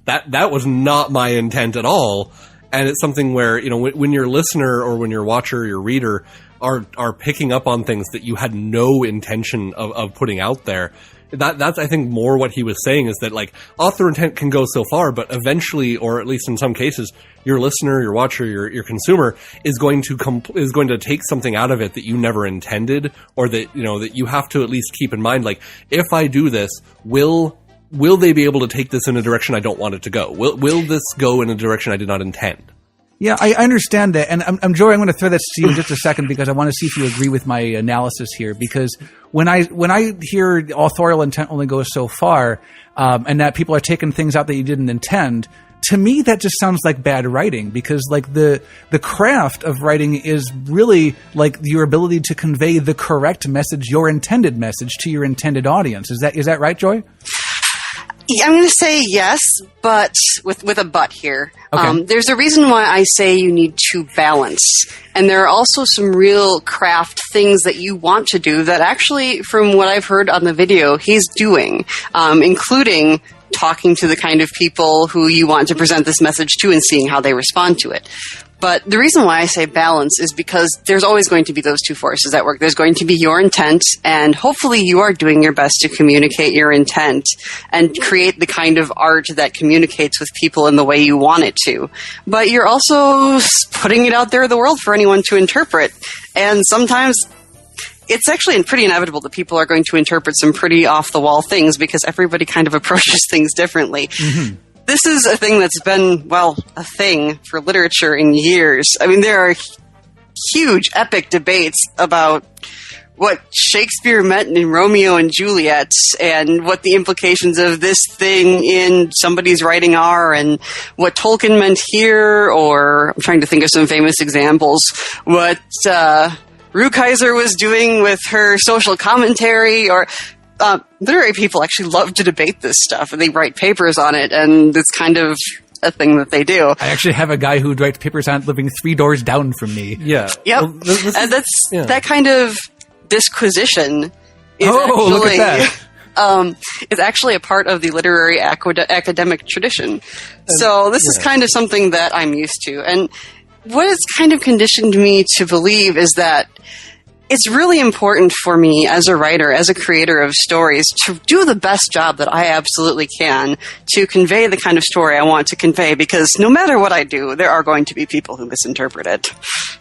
That was not my intent at all. And it's something where, when your listener or when your watcher, your reader are picking up on things that you had no intention of putting out there, that's, I think, more what he was saying, is that, like, author intent can go so far, but eventually, or at least in some cases, your listener, your watcher, your consumer is going to take something out of it that you never intended, or that, that you have to at least keep in mind, like, if I do this, will they be able to take this in a direction I don't want it to go? Will this go in a direction I did not intend? Yeah, I understand that. And I'm Jory, I'm going to throw that to you in just a second, because I want to see if you agree with my analysis here. Because when I hear authorial intent only goes so far, and that people are taking things out that you didn't intend, to me that just sounds like bad writing. Because, like, the craft of writing is really like your ability to convey the correct message, your intended message, to your intended audience. Is that right, Joy? I'm going to say yes, but with a but here. Okay. There's a reason why I say you need to balance. And there are also some real craft things that you want to do that actually, from what I've heard on the video, he's doing, including talking to the kind of people who you want to present this message to and seeing how they respond to it. But the reason why I say balance is because there's always going to be those two forces at work. There's going to be your intent, and hopefully you are doing your best to communicate your intent and create the kind of art that communicates with people in the way you want it to. But you're also putting it out there in the world for anyone to interpret. And sometimes it's actually pretty inevitable that people are going to interpret some pretty off-the-wall things, because everybody kind of approaches things differently. Mm-hmm. This is a thing that's been, a thing for literature in years. I mean, there are huge, epic debates about what Shakespeare meant in Romeo and Juliet and what the implications of this thing in somebody's writing are and what Tolkien meant here, or I'm trying to think of some famous examples, what Rukeyser was doing with her social commentary, or literary people actually love to debate this stuff, and they write papers on it, and it's kind of a thing that they do. I actually have a guy who writes papers on it living 3 doors down from me. Yeah. Yep. Well, And that kind of disquisition is look at that. is actually a part of the literary academic tradition. So this is kind of something that I'm used to. And what it's kind of conditioned me to believe is that it's really important for me as a writer, as a creator of stories, to do the best job that I absolutely can to convey the kind of story I want to convey, because no matter what I do, there are going to be people who misinterpret it.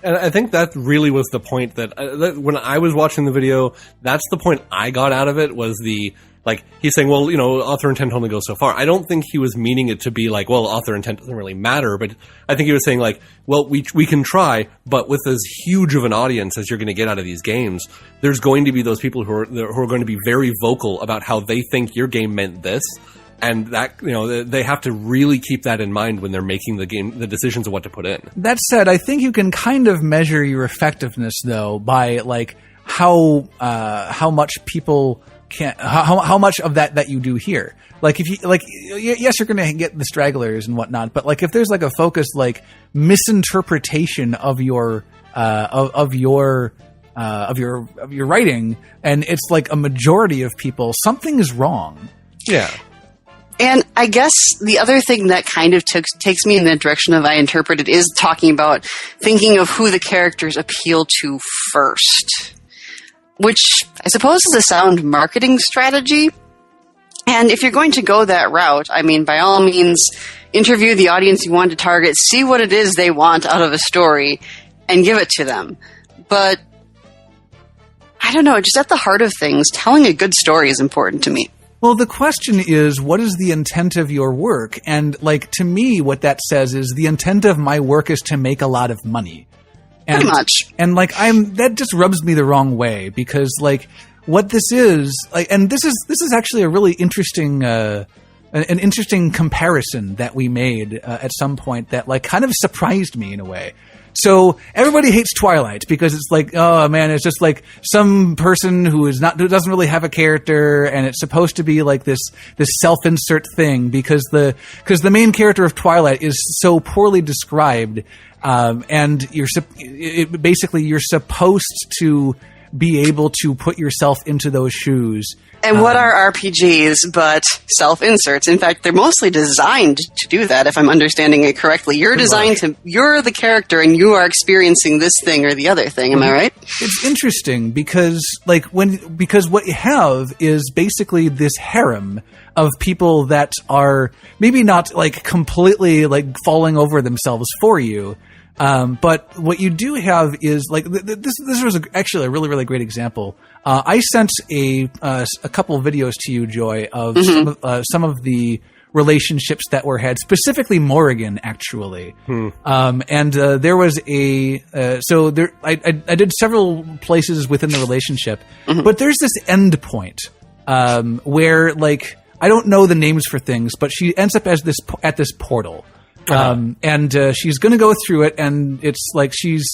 And I think that really was the point that when I was watching the video, that's the point I got out of it, was like, he's saying, well, author intent only goes so far. I don't think he was meaning it to be like, well, author intent doesn't really matter, but I think he was saying like, well, we can try, but with as huge of an audience as you're going to get out of these games, there's going to be those people who are going to be very vocal about how they think your game meant this, and that, they have to really keep that in mind when they're making the decisions of what to put in. That said, I think you can kind of measure your effectiveness though by like how much people how much of that you do here. Like if you yes, you're going to get the stragglers and whatnot, but like if there's like a focused like misinterpretation of your writing, and it's like a majority of people, something is wrong. Yeah. And I guess the other thing that kind of takes me in the direction of I interpret it is talking about thinking of who the characters appeal to first, which I suppose is a sound marketing strategy. And if you're going to go that route, I mean, by all means, interview the audience you want to target, see what it is they want out of a story, and give it to them. But, I don't know, just at the heart of things, telling a good story is important to me. Well, the question is, what is the intent of your work? And, like, to me, what that says is the intent of my work is to make a lot of money. And, pretty much. And like that just rubs me the wrong way, because like what this is like, and this is actually a really interesting an interesting comparison that we made at some point that like kind of surprised me in a way. So everybody hates Twilight because it's like, oh man, it's just like some person who doesn't really have a character, and it's supposed to be like this self-insert thing because the main character of Twilight is so poorly described, and you're supposed to be able to put yourself into those shoes. And what are RPGs but self-inserts? In fact, they're mostly designed to do that, if I'm understanding it correctly. You're the character and you are experiencing this thing or the other thing, am I right? It's interesting because what you have is basically this harem of people that are maybe not like completely like falling over themselves for you. But what you do have is like this was actually a really, really great example. I sent a couple of videos to you, Joy, of some of the relationships that were had, specifically Morrigan, actually. And there was I did several places within the relationship, but there's this end point where like I don't know the names for things, but she ends up at this portal. And she's going to go through it, and it's like she's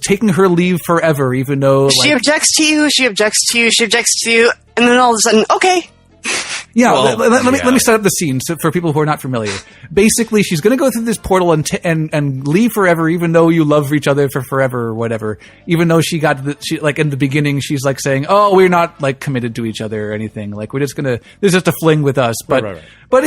taking her leave forever, even though she objects to you, she objects to you, she objects to you, and then all of a sudden, okay. Yeah, let me set up the scene for people who are not familiar. Basically, she's going to go through this portal and leave forever, even though you love each other for forever or whatever. Even though she like in the beginning, she's like saying, "Oh, we're not like committed to each other or anything. Like we're just there's just a fling with us." But right. but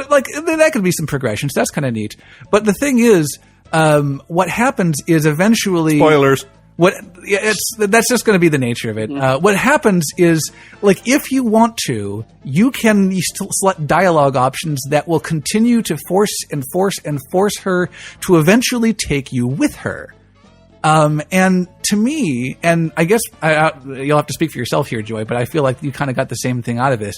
like that could be some progression. So that's kind of neat. But the thing is, what happens is eventually spoilers. That's just going to be the nature of it. What happens is, like, if you want to, you can select dialogue options that will continue to force her to eventually take you with her. And to me, and I guess you'll have to speak for yourself here, Joy, but I feel like you kind of got the same thing out of this.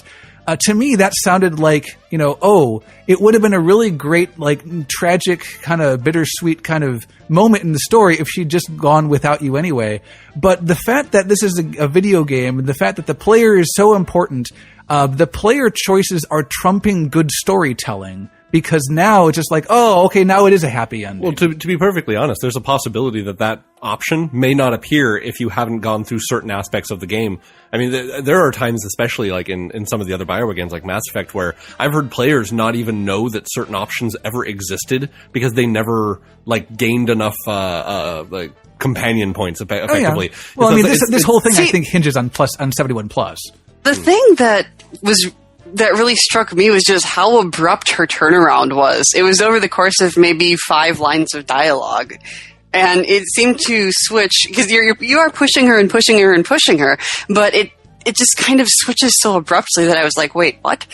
To me, that sounded like, it would have been a really great, like, tragic, kind of bittersweet kind of moment in the story if she'd just gone without you anyway. But the fact that this is a video game, and the fact that the player is so important, the player choices are trumping good storytelling. Because now it's just like, oh, okay, now it is a happy ending. Well, to be perfectly honest, there's a possibility that option may not appear if you haven't gone through certain aspects of the game. I mean, there are times, especially like in some of the other BioWare games, like Mass Effect, where I've heard players not even know that certain options ever existed because they never like gained enough like companion points effectively. Oh, yeah. Well, I mean, this whole thing I think hinges on 71 plus. The thing that really struck me was just how abrupt her turnaround was. It was over the course of maybe 5 lines of dialogue. And it seemed to switch, because you are pushing her and pushing her and pushing her, but it just kind of switches so abruptly that I was like, wait, what?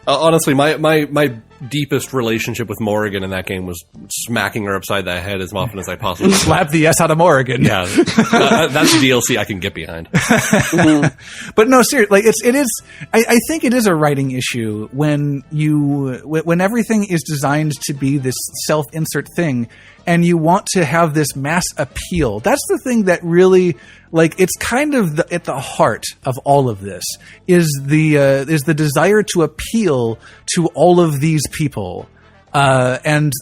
Honestly, my deepest relationship with Morrigan in that game was smacking her upside the head as often as I possibly could. Slap the S out of Morrigan. Yeah, that's a DLC I can get behind. But no, seriously, like it is. I think it is a writing issue when everything is designed to be this self-insert thing, and you want to have this mass appeal. That's the thing that really, like, it's kind of at the heart of all of this is the desire to appeal to all of these people. And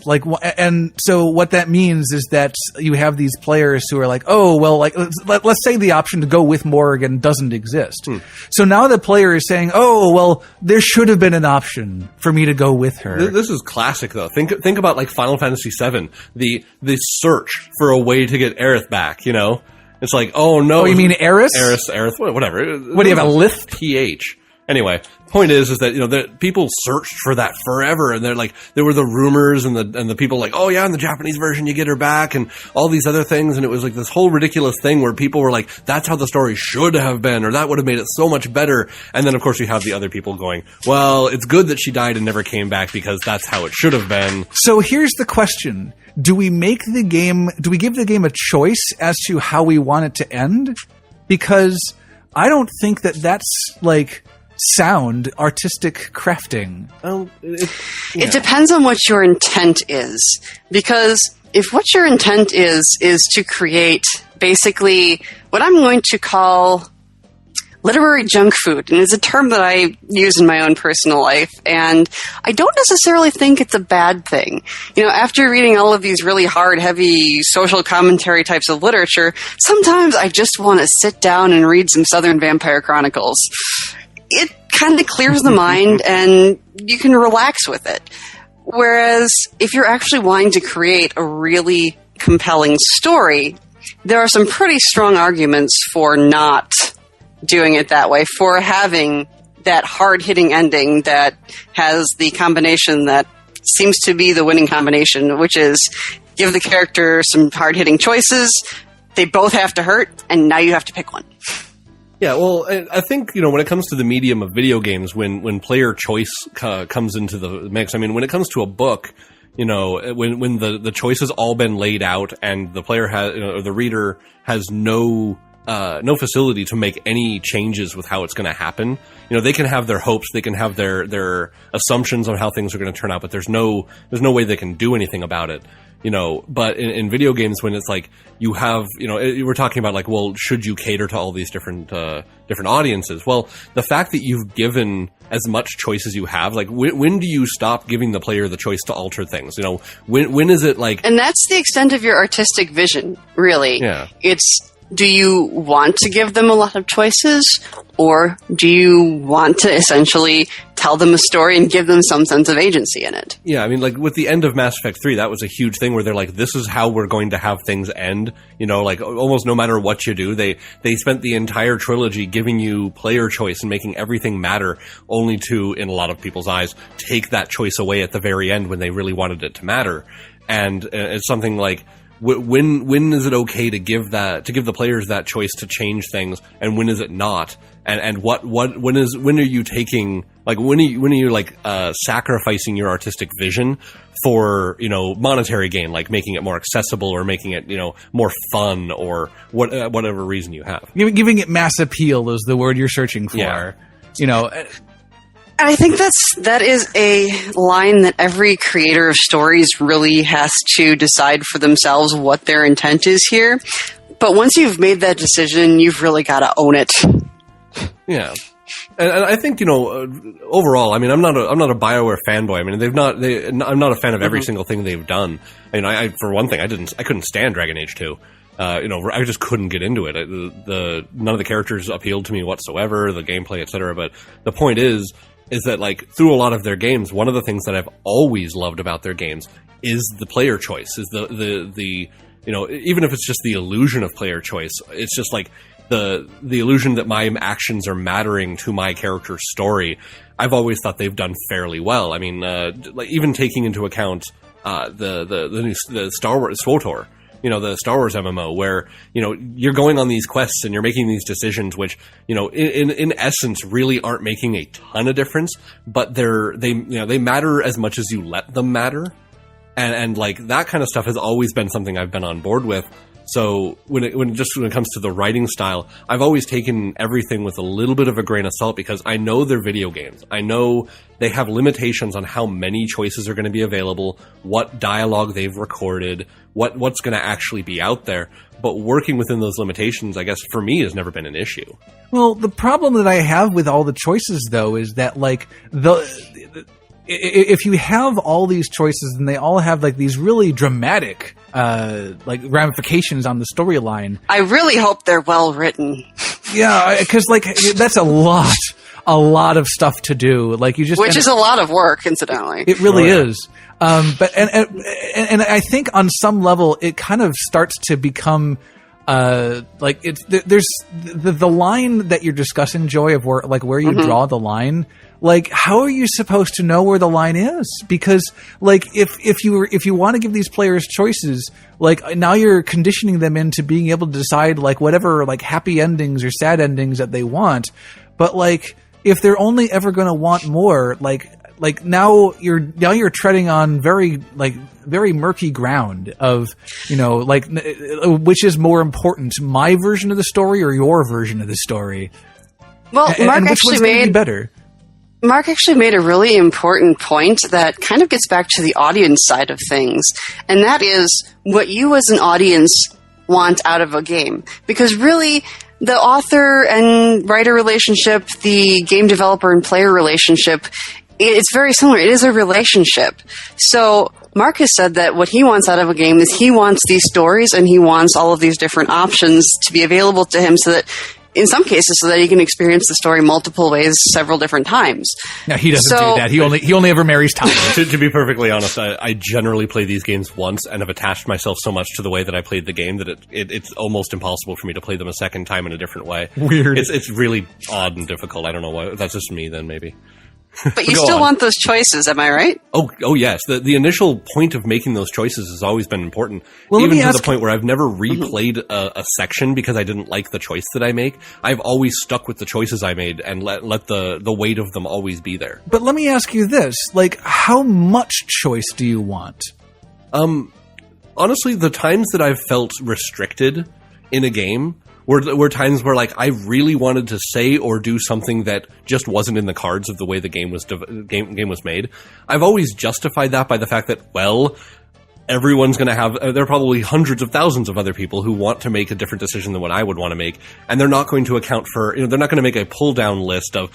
so what that means is that you have these players who are like, oh, well, like, let's say the option to go with Morrigan doesn't exist. So now the player is saying, oh, well, there should have been an option for me to go with her. This is classic, though. Think about, like, Final Fantasy VII, the search for a way to get Aerith back, you know? It's like, oh, no. Oh, you mean Aerith? Aerith, whatever. What, do you have a lisp? PH. Anyway, point is that, you know, that people searched for that forever, and they're like, there were the rumors and the people like, oh yeah, in the Japanese version you get her back and all these other things, and it was like this whole ridiculous thing where people were like, that's how the story should have been, or that would have made it so much better. And then of course you have the other people going, well, it's good that she died and never came back because that's how it should have been. So here's the question. Do we give the game a choice as to how we want it to end? Because I don't think that's like sound artistic crafting. It depends on what your intent is, because if what your intent is to create basically what I'm going to call literary junk food, and it's a term that I use in my own personal life, and I don't necessarily think it's a bad thing. You know, after reading all of these really hard, heavy social commentary types of literature, sometimes I just want to sit down and read some Southern Vampire Chronicles. It kind of clears the mind and you can relax with it. Whereas if you're actually wanting to create a really compelling story, there are some pretty strong arguments for not doing it that way, for having that hard-hitting ending that has the combination that seems to be the winning combination, which is give the character some hard-hitting choices, they both have to hurt, and now you have to pick one. Yeah, well, I think, you know, when it comes to the medium of video games, when player choice comes into the mix, I mean, when it comes to a book, you know, when the choice has all been laid out and the player has, you know, or the reader has no facility to make any changes with how it's going to happen. You know, they can have their hopes, they can have their assumptions on how things are going to turn out, but there's no way they can do anything about it. You know, but in video games, when it's like you have, you know, we're talking about like, well, should you cater to all these different audiences? Well, the fact that you've given as much choice as you have, like, when do you stop giving the player the choice to alter things? You know, when is it like? And that's the extent of your artistic vision, really. Yeah. Do you want to give them a lot of choices, or do you want to essentially tell them a story and give them some sense of agency in it? Yeah, I mean, like, with the end of Mass Effect 3, that was a huge thing where they're like, this is how we're going to have things end. You know, like, almost no matter what you do, they spent the entire trilogy giving you player choice and making everything matter, only to, in a lot of people's eyes, take that choice away at the very end when they really wanted it to matter. And it's something like, when is it okay to give the players that choice to change things, and when is it not? And when are you taking Like when are you like sacrificing your artistic vision for, you know, monetary gain, like making it more accessible or making it, you know, more fun or whatever reason you have. Giving it mass appeal is the word you're searching for. Yeah. You know, And I think that is a line that every creator of stories really has to decide for themselves what their intent is here. But once you've made that decision, you've really got to own it. Yeah. And I think, you know, overall, I mean, I'm not a BioWare fanboy. I mean, I'm not a fan of every single thing they've done. I mean, I for one thing, I couldn't stand Dragon Age 2. You know, I just couldn't get into it. None of the characters appealed to me whatsoever, the gameplay, etc. But the point is that, like, through a lot of their games, one of the things that I've always loved about their games is the player choice, is the you know, even if it's just the illusion of player choice, it's just like the illusion that my actions are mattering to my character's story. I've always thought they've done fairly well. I mean, like, even taking into account the new Star Wars SWTOR, you know, the Star Wars MMO, where, you know, you're going on these quests and you're making these decisions, which, you know, in essence really aren't making a ton of difference, but they matter as much as you let them matter. And like, that kind of stuff has always been something I've been on board with. So when it comes to the writing style, I've always taken everything with a little bit of a grain of salt, because I know they're video games. I know they have limitations on how many choices are going to be available, what dialogue they've recorded, what's going to actually be out there. But working within those limitations, I guess, for me, has never been an issue. well, the problem that I have with all the choices, though, is that, like, if you have all these choices and they all have, like, these really dramatic like ramifications on the storyline, I really hope they're well written. Yeah, because, like, that's a lot of stuff to do. Like, you just, which is a lot of work, incidentally. It really is. But I think on some level it kind of starts to become like, it's there's the line that you're discussing, Joy, of where you draw the line. Like, how are you supposed to know where the line is? Because, like, if you want to give these players choices, like, now you're conditioning them into being able to decide, like, whatever, like, happy endings or sad endings that they want. But, like, if they're only ever going to want more, like now you're treading on very murky ground of, you know, like, which is more important, my version of the story or your version of the story? Well, and which one's going to be better? Mark actually made a really important point that kind of gets back to the audience side of things, and that is what you as an audience want out of a game. Because really, the author and writer relationship, the game developer and player relationship, it's very similar. It is a relationship. So Mark has said that what he wants out of a game is he wants these stories and he wants all of these different options to be available to him, so that, in some cases, so that he can experience the story multiple ways, several different times. No, he doesn't do that. He only ever marries Tyler. To be perfectly honest, I generally play these games once and have attached myself so much to the way that I played the game that it's almost impossible for me to play them a second time in a different way. Weird. It's really odd and difficult. I don't know why. That's just me then, maybe. But you still want those choices, am I right? Oh yes. The initial point of making those choices has always been important. Well, even to the point where I've never replayed a section because I didn't like the choice that I make. I've always stuck with the choices I made and let the weight of them always be there. But let me ask you this, like, how much choice do you want? Honestly, the times that I've felt restricted in a game were times where, like, I really wanted to say or do something that just wasn't in the cards of the way the game was made. I've always justified that by the fact that, well, everyone's going to have, there are probably hundreds of thousands of other people who want to make a different decision than what I would want to make, and they're not going to account for, they're not going to make a pull-down list of,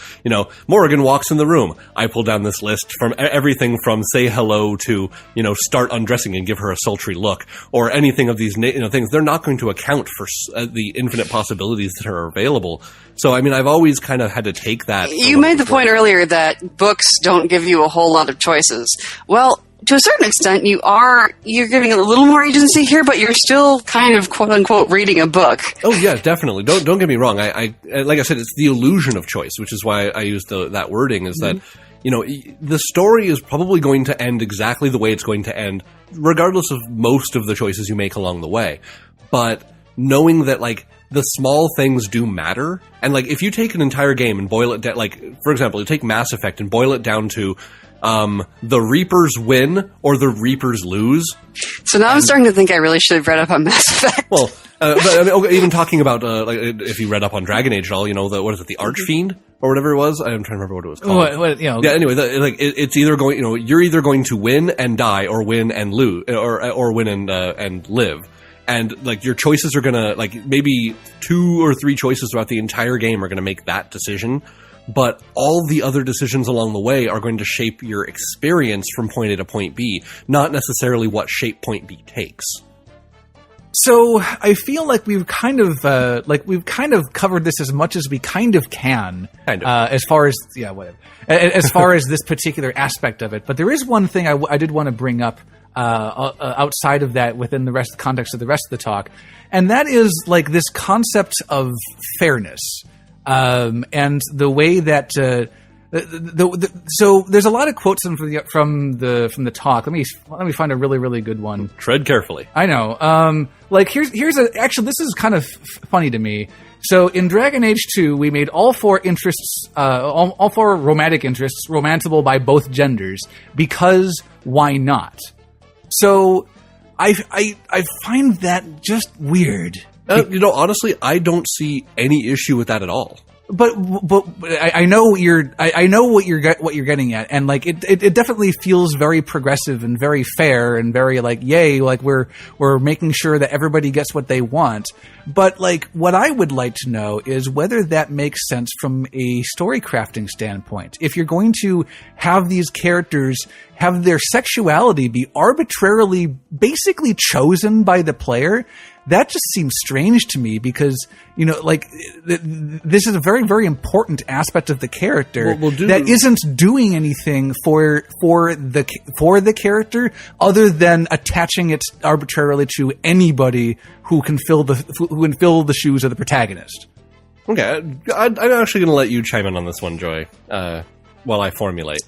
Morrigan walks in the room. I pull down this list from everything from say hello to, start undressing and give her a sultry look, or anything of these, things. They're not going to account for the infinite possibilities that are available. So, I mean, I've always kind of had to take that. You made the point earlier that books don't give you a whole lot of choices. Well, to a certain extent, you're giving a little more agency here, but you're still kind of quote unquote reading a book. Oh yeah, definitely. Don't get me wrong. I like I said, it's the illusion of choice, which is why I used that wording. Is that the story is probably going to end exactly the way it's going to end, regardless of most of the choices you make along the way. But knowing that, like, the small things do matter. And like, if you take an entire game and boil it down, like, for example, you take Mass Effect and boil it down to the Reapers win or the Reapers lose. So now I'm starting to think I really should have read up on Mass Effect. Well, but I mean, okay, even talking about like, if you read up on Dragon Age at all, you know, what is it, the Archfiend or whatever it was? I'm trying to remember what it was called. Yeah. Anyway, it's either going, you know, you're either going to win and die, or win and lose, or win and live. And like, your choices are gonna, like, maybe 2 or 3 choices throughout the entire game are gonna make that decision. But all the other decisions along the way are going to shape your experience from point A to point B, not necessarily what shape point B takes. So I feel like we've kind of covered this as much as we kind of can, as far as as far as this particular aspect of it. But there is one thing I did want to bring up outside of that, within the context of the rest of the talk, and that is like this concept of fairness. And the way that so there's a lot of quotes from the talk. Let me find a really, really good one. Tread carefully. I know. Like here's actually, this is kind of funny to me. So in Dragon Age 2, we made all 4 interests, all 4 romantic interests romanceable by both genders, because why not? So I find that just weird. You know, honestly, I don't see any issue with that at all. But I know what you're getting at, and like it definitely feels very progressive and very fair and very like, yay, like we're making sure that everybody gets what they want. But like, what I would like to know is whether that makes sense from a story crafting standpoint. If you're going to have these characters have their sexuality be arbitrarily basically chosen by the player, that just seems strange to me, because, you know, like, this is a very, very important aspect of the character that isn't doing anything for the character other than attaching it arbitrarily to anybody who can fill the shoes of the protagonist. Okay, I'm actually going to let you chime in on this one, Joy, while I formulate.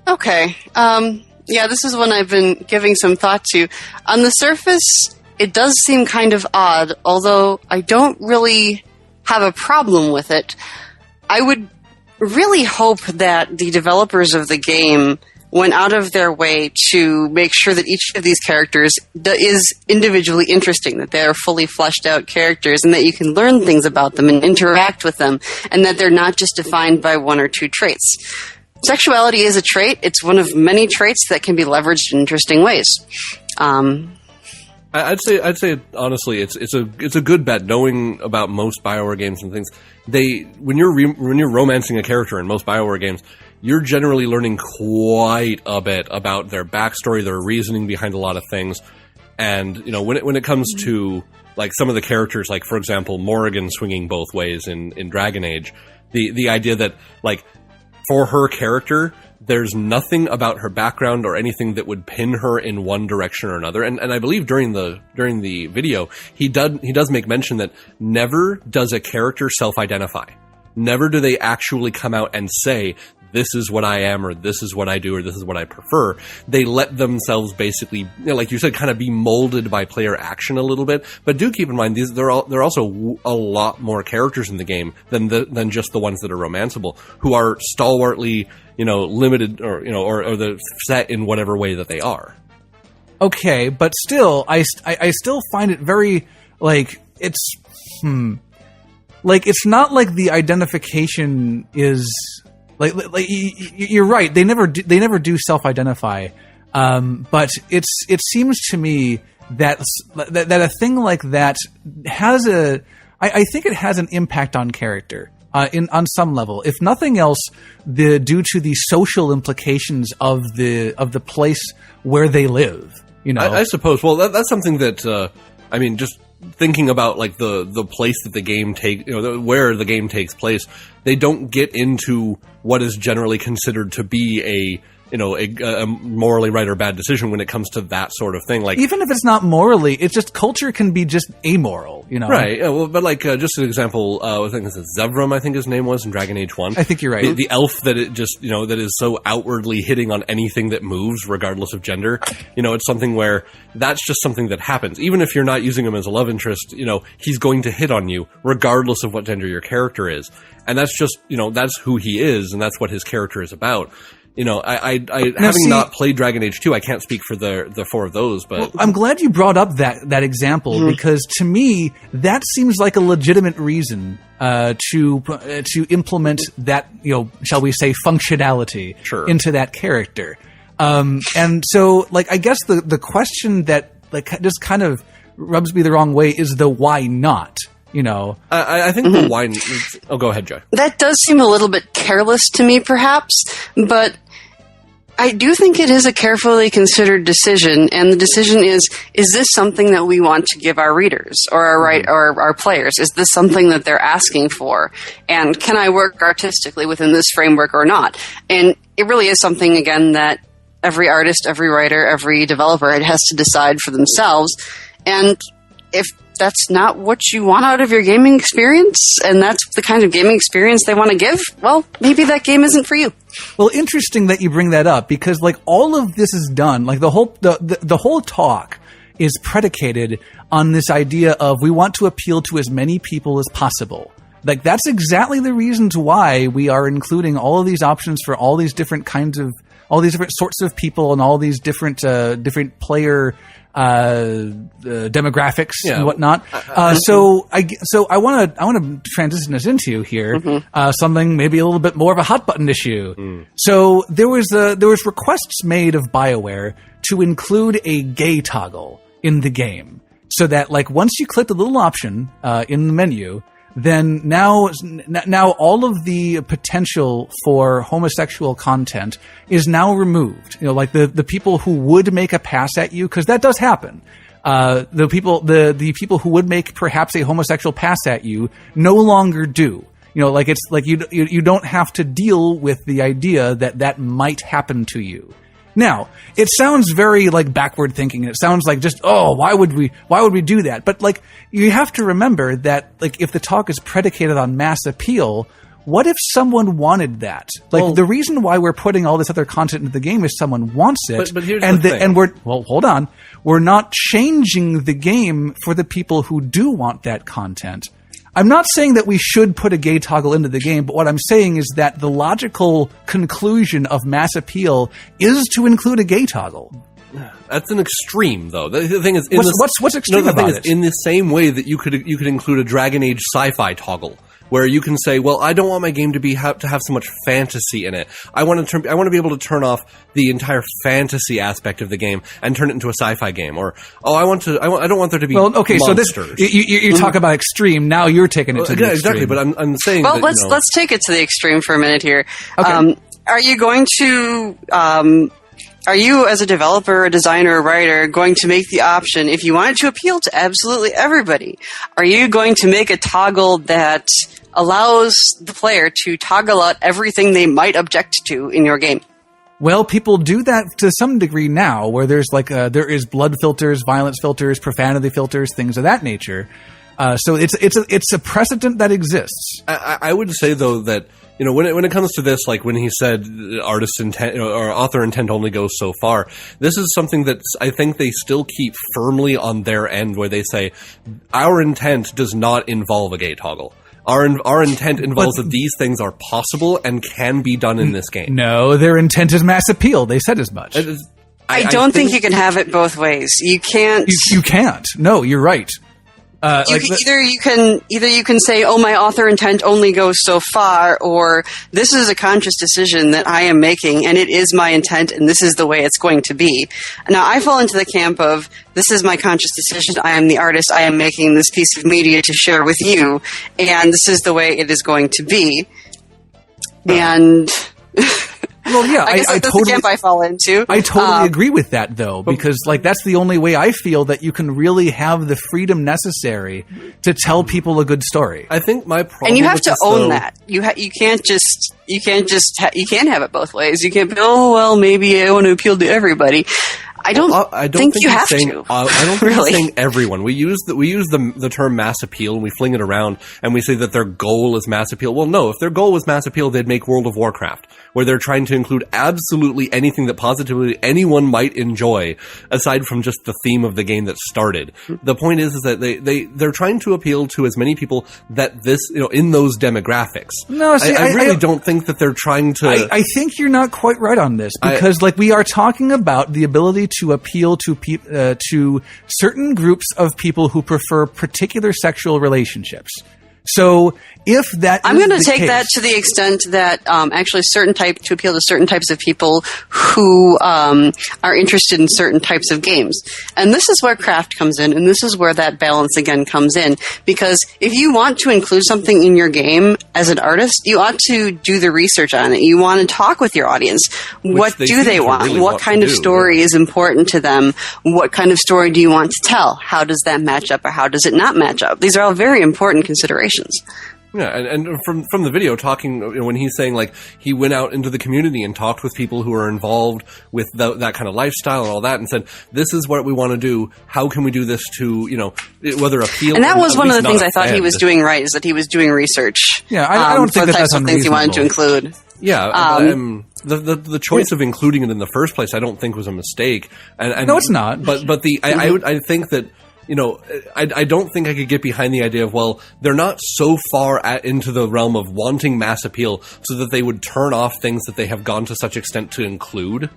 Okay. Yeah, this is one I've been giving some thought to. On the surface, it does seem kind of odd, although I don't really have a problem with it. I would really hope that the developers of the game went out of their way to make sure that each of these characters is individually interesting, that they're fully fleshed out characters, and that you can learn things about them and interact with them, and that they're not just defined by 1 or 2 traits. Sexuality is a trait. It's one of many traits that can be leveraged in interesting ways. I'd say honestly, it's a good bet. Knowing about most BioWare games and things, when you're romancing a character in most BioWare games, you're generally learning quite a bit about their backstory, their reasoning behind a lot of things, and you know, when it comes to like some of the characters, like for example Morrigan swinging both ways in Dragon Age, the idea that like, for her character, there's nothing about her background or anything that would pin her in one direction or another. And I believe during the video, he does make mention that never does a character self-identify. Never do they actually come out and say, this is what I am, or this is what I do, or this is what I prefer. They let themselves basically, you know, like you said, kind of be molded by player action a little bit. But do keep in mind, there are also a lot more characters in the game than just the ones that are romanceable, who are stalwartly, you know, limited, or you know, or the set in whatever way that they are. Okay, but still, I still find it very like it's like it's not like the identification is. Like you're right. They never do self-identify, but it seems to me that a thing like that has I think it has an impact on character on some level. If nothing else, due to the social implications of the place where they live. You know, I suppose. Well, that's something that I mean, just thinking about like the place that the game where the game takes place, they don't get into what is generally considered to be a morally right or bad decision when it comes to that sort of thing. Like, even if it's not morally, it's just culture can be just amoral, Right. Yeah, well, but like just an example, I think it's Zevram, I think his name was in Dragon Age 1. I think you're right. The elf that it just that is so outwardly hitting on anything that moves, regardless of gender. It's something where that's just something that happens. Even if you're not using him as a love interest, he's going to hit on you regardless of what gender your character is, and that's just that's who he is, and that's what his character is about. Not played Dragon Age 2, I can't speak for the four of those, but... Well, I'm glad you brought up that example, because to me, that seems like a legitimate reason to implement that, shall we say, functionality into that character. And so, like, I guess the question that, like, just kind of rubs me the wrong way is the why not? I think the why... Oh, go ahead, Joy. That does seem a little bit careless to me, perhaps, but I do think it is a carefully considered decision, and the decision is this something that we want to give our readers or our players? Is this something that they're asking for? And can I work artistically within this framework or not? And it really is something, again, that every artist, every writer, every developer has to decide for themselves. And if that's not what you want out of your gaming experience, and that's the kind of gaming experience they want to give, well, maybe that game isn't for you. Well, interesting that you bring that up, because like all of this is done, like the whole talk is predicated on this idea of we want to appeal to as many people as possible. Like that's exactly the reasons why we are including all of these options for all these different sorts of people and all these different player demographics and whatnot. So I want to transition us into here something maybe a little bit more of a hot button issue. So there was requests made of BioWare to include a gay toggle in the game, so that like once you click the little option in the menu, then now all of the potential for homosexual content is now removed. Like the people who would make a pass at you, because that does happen. The people who would make perhaps a homosexual pass at you no longer do. Like it's like you don't have to deal with the idea that might happen to you. Now, it sounds very like backward thinking, and it sounds like just, why would we do that? But like, you have to remember that like if the talk is predicated on mass appeal, what if someone wanted that? Like the reason why we're putting all this other content into the game is someone wants it. But here's the thing. And hold on. We're not changing the game for the people who do want that content. I'm not saying that we should put a gay toggle into the game, but what I'm saying is that the logical conclusion of mass appeal is to include a gay toggle. That's an extreme, though. The thing is, what's extreme about it? In the same way that you could include a Dragon Age sci-fi toggle, where you can say, well, I don't want my game to have so much fantasy in it. I want to be able to turn off the entire fantasy aspect of the game and turn it into a sci-fi game. Or, I don't want there to be monsters. So this, you talk about extreme, now you're taking it to the extreme. Exactly, but I'm saying well, let's take it to the extreme for a minute here. Okay. Are you going to... Are you, as a developer, a designer, a writer, going to make the option, if you want it to appeal to absolutely everybody, are you going to make a toggle that allows the player to toggle out everything they might object to in your game? Well, people do that to some degree now, where there's like there is blood filters, violence filters, profanity filters, things of that nature. So it's a precedent that exists. I would say though that when it comes to this, like when he said artist intent or author intent only goes so far, this is something that I think they still keep firmly on their end, where they say our intent does not involve a gay toggle. Our intent involves that these things are possible and can be done in this game. No, their intent is mass appeal. They said as much. I don't think you can have it both ways. You can't. You can't. No, you're right. Either you can say, my author intent only goes so far, or this is a conscious decision that I am making, and it is my intent, and this is the way it's going to be. Now, I fall into the camp of, this is my conscious decision, I am the artist, I am making this piece of media to share with you, and this is the way it is going to be. And... Well, yeah, I guess that's totally, the camp I fall into. I totally agree with that, though, because like that's the only way I feel that you can really have the freedom necessary to tell people a good story. I think my problem, and you have with to this, own though, that. You can't have it both ways. You can't be, oh well, maybe I want to appeal to everybody. I don't think you have to. I don't think Really. he's saying everyone. We use the term mass appeal and we fling it around and we say that their goal is mass appeal. Well, no, if their goal was mass appeal, they'd make World of Warcraft, where they're trying to include absolutely anything that positively anyone might enjoy, aside from just the theme of the game that started. The point is that they're trying to appeal to as many people that this, in those demographics. No, see, I really don't think that they're trying to. I think you're not quite right on this because, we are talking about the ability to appeal to certain groups of people who prefer particular sexual relationships. So, if that I'm is going to the take case, that to the extent that actually to appeal to certain types of people who are interested in certain types of games. And this is where craft comes in, and this is where that balance again comes in. Because if you want to include something in your game as an artist, you ought to do the research on it. You want to talk with your audience. What do they want? Really what kind of story is important to them? What kind of story do you want to tell? How does that match up, or how does it not match up? These are all very important considerations. Yeah, and from the video talking, when he's saying like he went out into the community and talked with people who are involved with that kind of lifestyle and all that, and said, "This is what we want to do. How can we do this to whether appeal?" And that was one of the things I thought he was doing right, is that he was doing research. Yeah, I don't think for the that's types of things he wanted to include. Yeah, the choice of including it in the first place, I don't think was a mistake. And no, it's not. But I think that. I don't think I could get behind the idea of, well, they're not so far into the realm of wanting mass appeal so that they would turn off things that they have gone to such extent to include.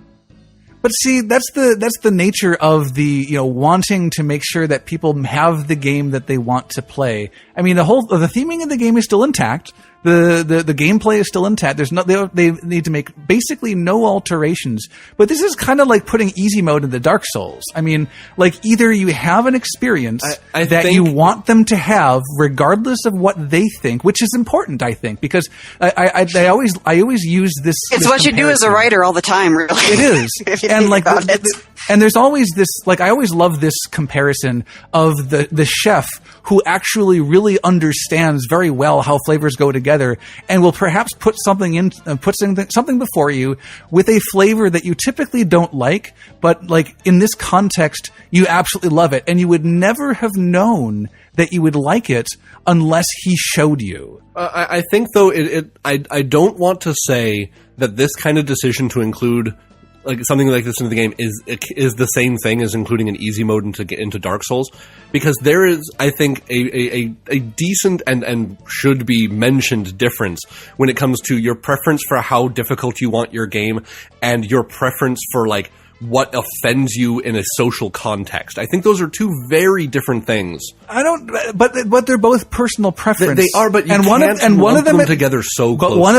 But see, that's the nature of the, wanting to make sure that people have the game that they want to play. I mean, the theming of the game is still intact. The gameplay is still intact. They need to make basically no alterations. But this is kind of like putting easy mode into Dark Souls. I mean, like either you have an experience that you want them to have, regardless of what they think, which is important, I think, because I always use this. It's what you do as a writer all the time, really. It is, if you and think about it. And there's always this, I always love this comparison of the chef who actually really understands very well how flavors go together and will perhaps put something before you with a flavor that you typically don't like, but like in this context, you absolutely love it. And you would never have known that you would like it unless he showed you. I think though, I don't want to say that this kind of decision to include like something like this into the game is the same thing as including an easy mode into Dark Souls, because there is, I think, a decent and should be mentioned difference when it comes to your preference for how difficult you want your game and your preference for like what offends you in a social context. I think those are two very different things. But they're both personal preference. They are, but you can't lump them together so closely. But one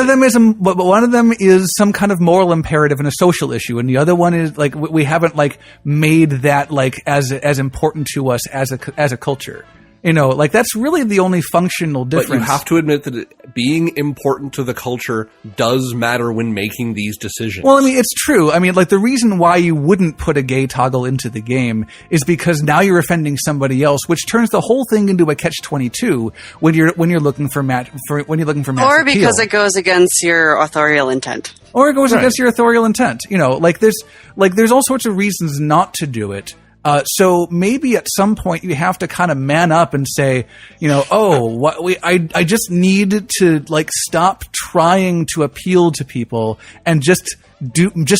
of them is some kind of moral imperative and a social issue, and the other one is like we haven't like made that like as important to us as a culture. Like that's really the only functional difference. But you have to admit that being important to the culture does matter when making these decisions. Well, I mean, it's true. I mean, like the reason why you wouldn't put a gay toggle into the game is because now you're offending somebody else, which turns the whole thing into a catch-22 when you're looking for mass or because appeal. It goes against your authorial intent. Or it goes against your authorial intent. There's all sorts of reasons not to do it. So maybe at some point you have to kind of man up and say, I just need to like stop trying to appeal to people and just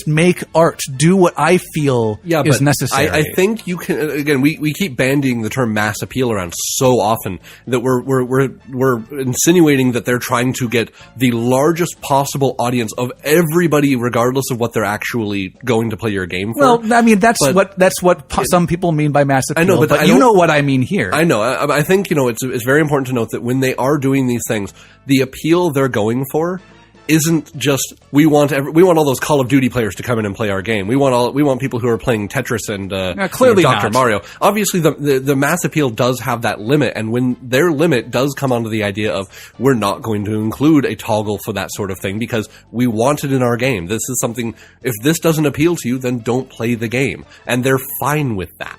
make art, do what I feel is necessary. I think you can, again, we keep bandying the term mass appeal around so often that we're insinuating that they're trying to get the largest possible audience of everybody, regardless of what they're actually going to play your game for. Well, I mean, that's what some people mean by mass appeal, I know, but you know what I mean here. I know. I think, it's very important to note that when they are doing these things, the appeal they're going for isn't just we want all those Call of Duty players to come in and play our game. We want people who are playing Tetris and clearly Dr. not. Mario. Obviously, the mass appeal does have that limit, and when their limit does come onto the idea of we're not going to include a toggle for that sort of thing because we want it in our game. This is something. If this doesn't appeal to you, then don't play the game, and they're fine with that.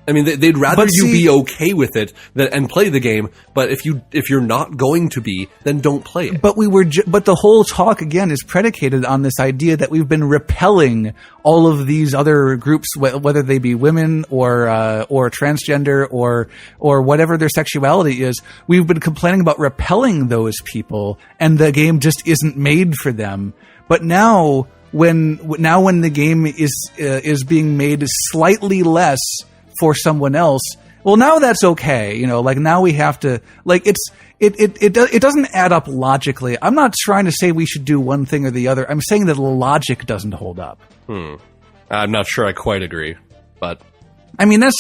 I mean, they'd rather you be okay with it and play the game. But if you're not going to be, then don't play it. But but the whole talk again is predicated on this idea that we've been repelling all of these other groups, whether they be women or transgender or whatever their sexuality is. We've been complaining about repelling those people, and the game just isn't made for them. But now, when the game is being made slightly less for someone else, well, now that's okay. Like now we have to, like, it doesn't add up logically. I'm not trying to say we should do one thing or the other. I'm saying that the logic doesn't hold up. I'm not sure I quite agree, but I mean, that's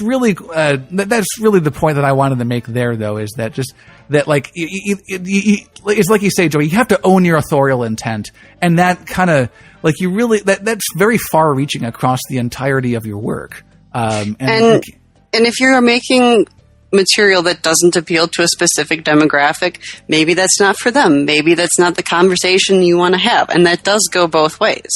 really the point that I wanted to make there, though, is that just that, like, it's like you say, Joey, you have to own your authorial intent, and that kind of, like, you really, that's very far reaching across the entirety of your work. And if you're making material that doesn't appeal to a specific demographic, maybe that's not for them. Maybe that's not the conversation you want to have, and that does go both ways.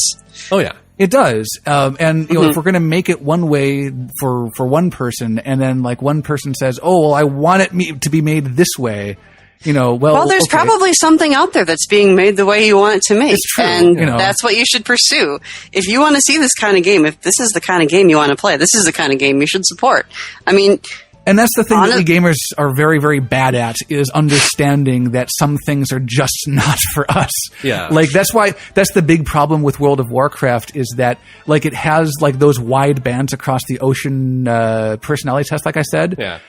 Oh yeah, it does. And if we're going to make it one way for one person, and then like one person says, "Oh, well, I want it to be made this way." Well, there's probably something out there that's being made the way you want it to make. It's true, and that's what you should pursue. If you want to see this kind of game, if this is the kind of game you want to play, this is the kind of game you should support. I mean, and that's the thing that we gamers are very, very bad at, is understanding that some things are just not for us. Yeah. Like, that's the big problem with World of Warcraft, is that, like, it has, like, those wide bands across the ocean personality test, like I said. Yeah.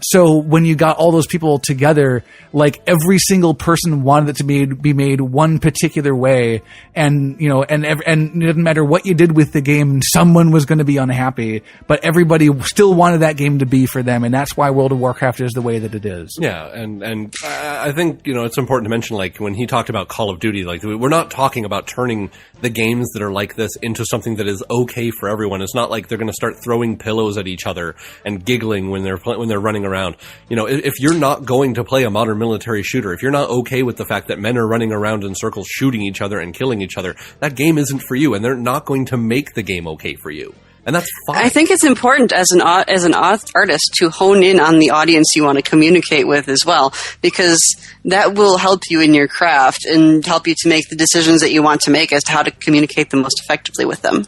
So when you got all those people together, like, every single person wanted it to be made one particular way, and and it didn't matter what you did with the game, someone was going to be unhappy, but everybody still wanted that game to be for them, and that's why World of Warcraft is the way that it is. Yeah, and I think it's important to mention, like, when he talked about Call of Duty, like, we're not talking about turning the games that are like this into something that is okay for everyone. It's not like they're going to start throwing pillows at each other and giggling when they're running around. If you're not going to play a modern military shooter, if you're not okay with the fact that men are running around in circles shooting each other and killing each other, that game isn't for you, and they're not going to make the game okay for you. And that's fine. I think it's important as an artist to hone in on the audience you want to communicate with as well, because that will help you in your craft and help you to make the decisions that you want to make as to how to communicate the most effectively with them.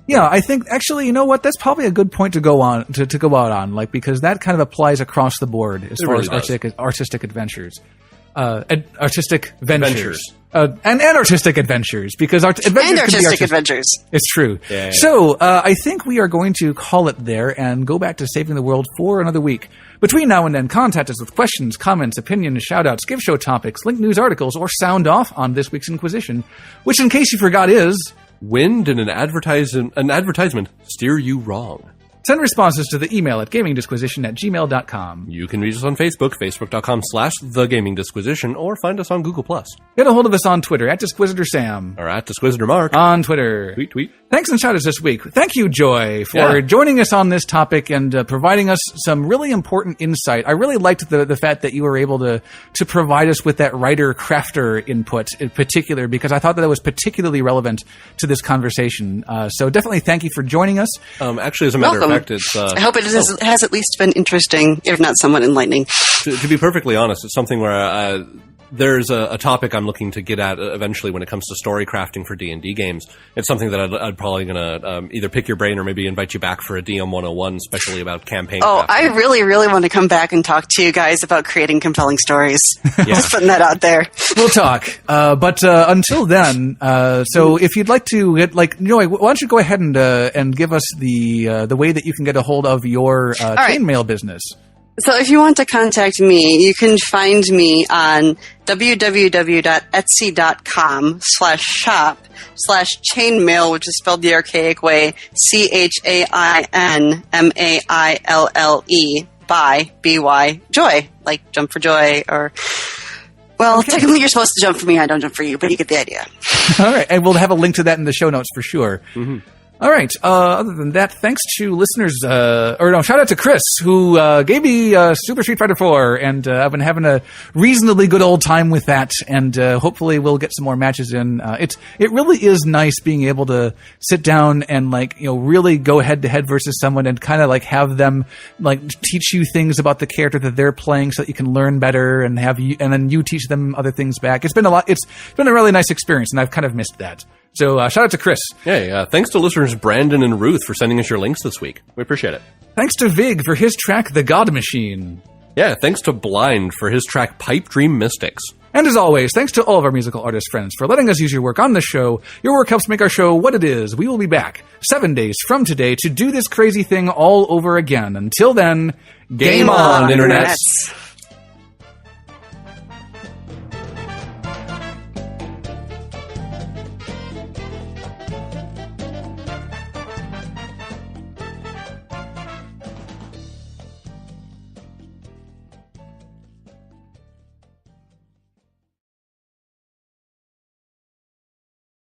Yeah, I think actually, you know what? That's probably a good point to go on to go out on, like, because that kind of applies across the board as far as artistic adventures. Artistic ventures. And artistic adventures, because adventures. It's true. Yeah. So I think we are going to call it there and go back to saving the world for another week. Between now and then, contact us with questions, comments, opinions, shout-outs, give show topics, link news articles, or sound off on this week's Inquisition, which, in case you forgot, is... When did an advertisement steer you wrong? Send responses to the email at gamingdisquisition@gmail.com. You can reach us on Facebook, facebook.com/thegamingdisquisition, or find us on Google+. Get a hold of us on Twitter, @DisquisitorSam. Or @DisquisitorMark. On Twitter. Tweet. Thanks and shout-outs this week. Thank you, Joy, for joining us on this topic and providing us some really important insight. I really liked the fact that you were able to provide us with that writer-crafter input in particular, because I thought that was particularly relevant to this conversation. So definitely thank you for joining us. Actually, as a matter of fact, I hope it has at least been interesting, if not somewhat enlightening. To be perfectly honest, it's something where there's a topic I'm looking to get at eventually when it comes to story crafting for D&D games. It's something that I'd probably going to either pick your brain or maybe invite you back for a DM 101, especially about campaign crafting. I really, really want to come back and talk to you guys about creating compelling stories. Just putting that out there. We'll talk. But until then, so if you'd like to get, like, Joy, why don't you go ahead and give us the way that you can get a hold of your chainmail business. So if you want to contact me, you can find me on www.etsy.com/shop/chainmail, which is spelled the archaic way, ChainMaille by BY Joy, like jump for joy or Well, technically you're supposed to jump for me. I don't jump for you, but you get the idea. All right, and we'll have a link to that in the show notes for sure. Mm-hmm. All right. Other than that, thanks to listeners, shout out to Chris, who gave me Super Street Fighter 4, and I've been having a reasonably good old time with that, and hopefully we'll get some more matches in. It really is nice being able to sit down and really go head to head versus someone and kind of have them teach you things about the character that they're playing so that you can learn better and then you teach them other things back. It's been a really nice experience, and I've kind of missed that. So shout out to Chris. Hey, thanks to listeners Brandon and Ruth for sending us your links this week. We appreciate it. Thanks to Vig for his track, The God Machine. Yeah, thanks to Blind for his track, Pipe Dream Mystics. And as always, thanks to all of our musical artist friends for letting us use your work on the show. Your work helps make our show what it is. We will be back 7 days from today to do this crazy thing all over again. Until then, game on, internets.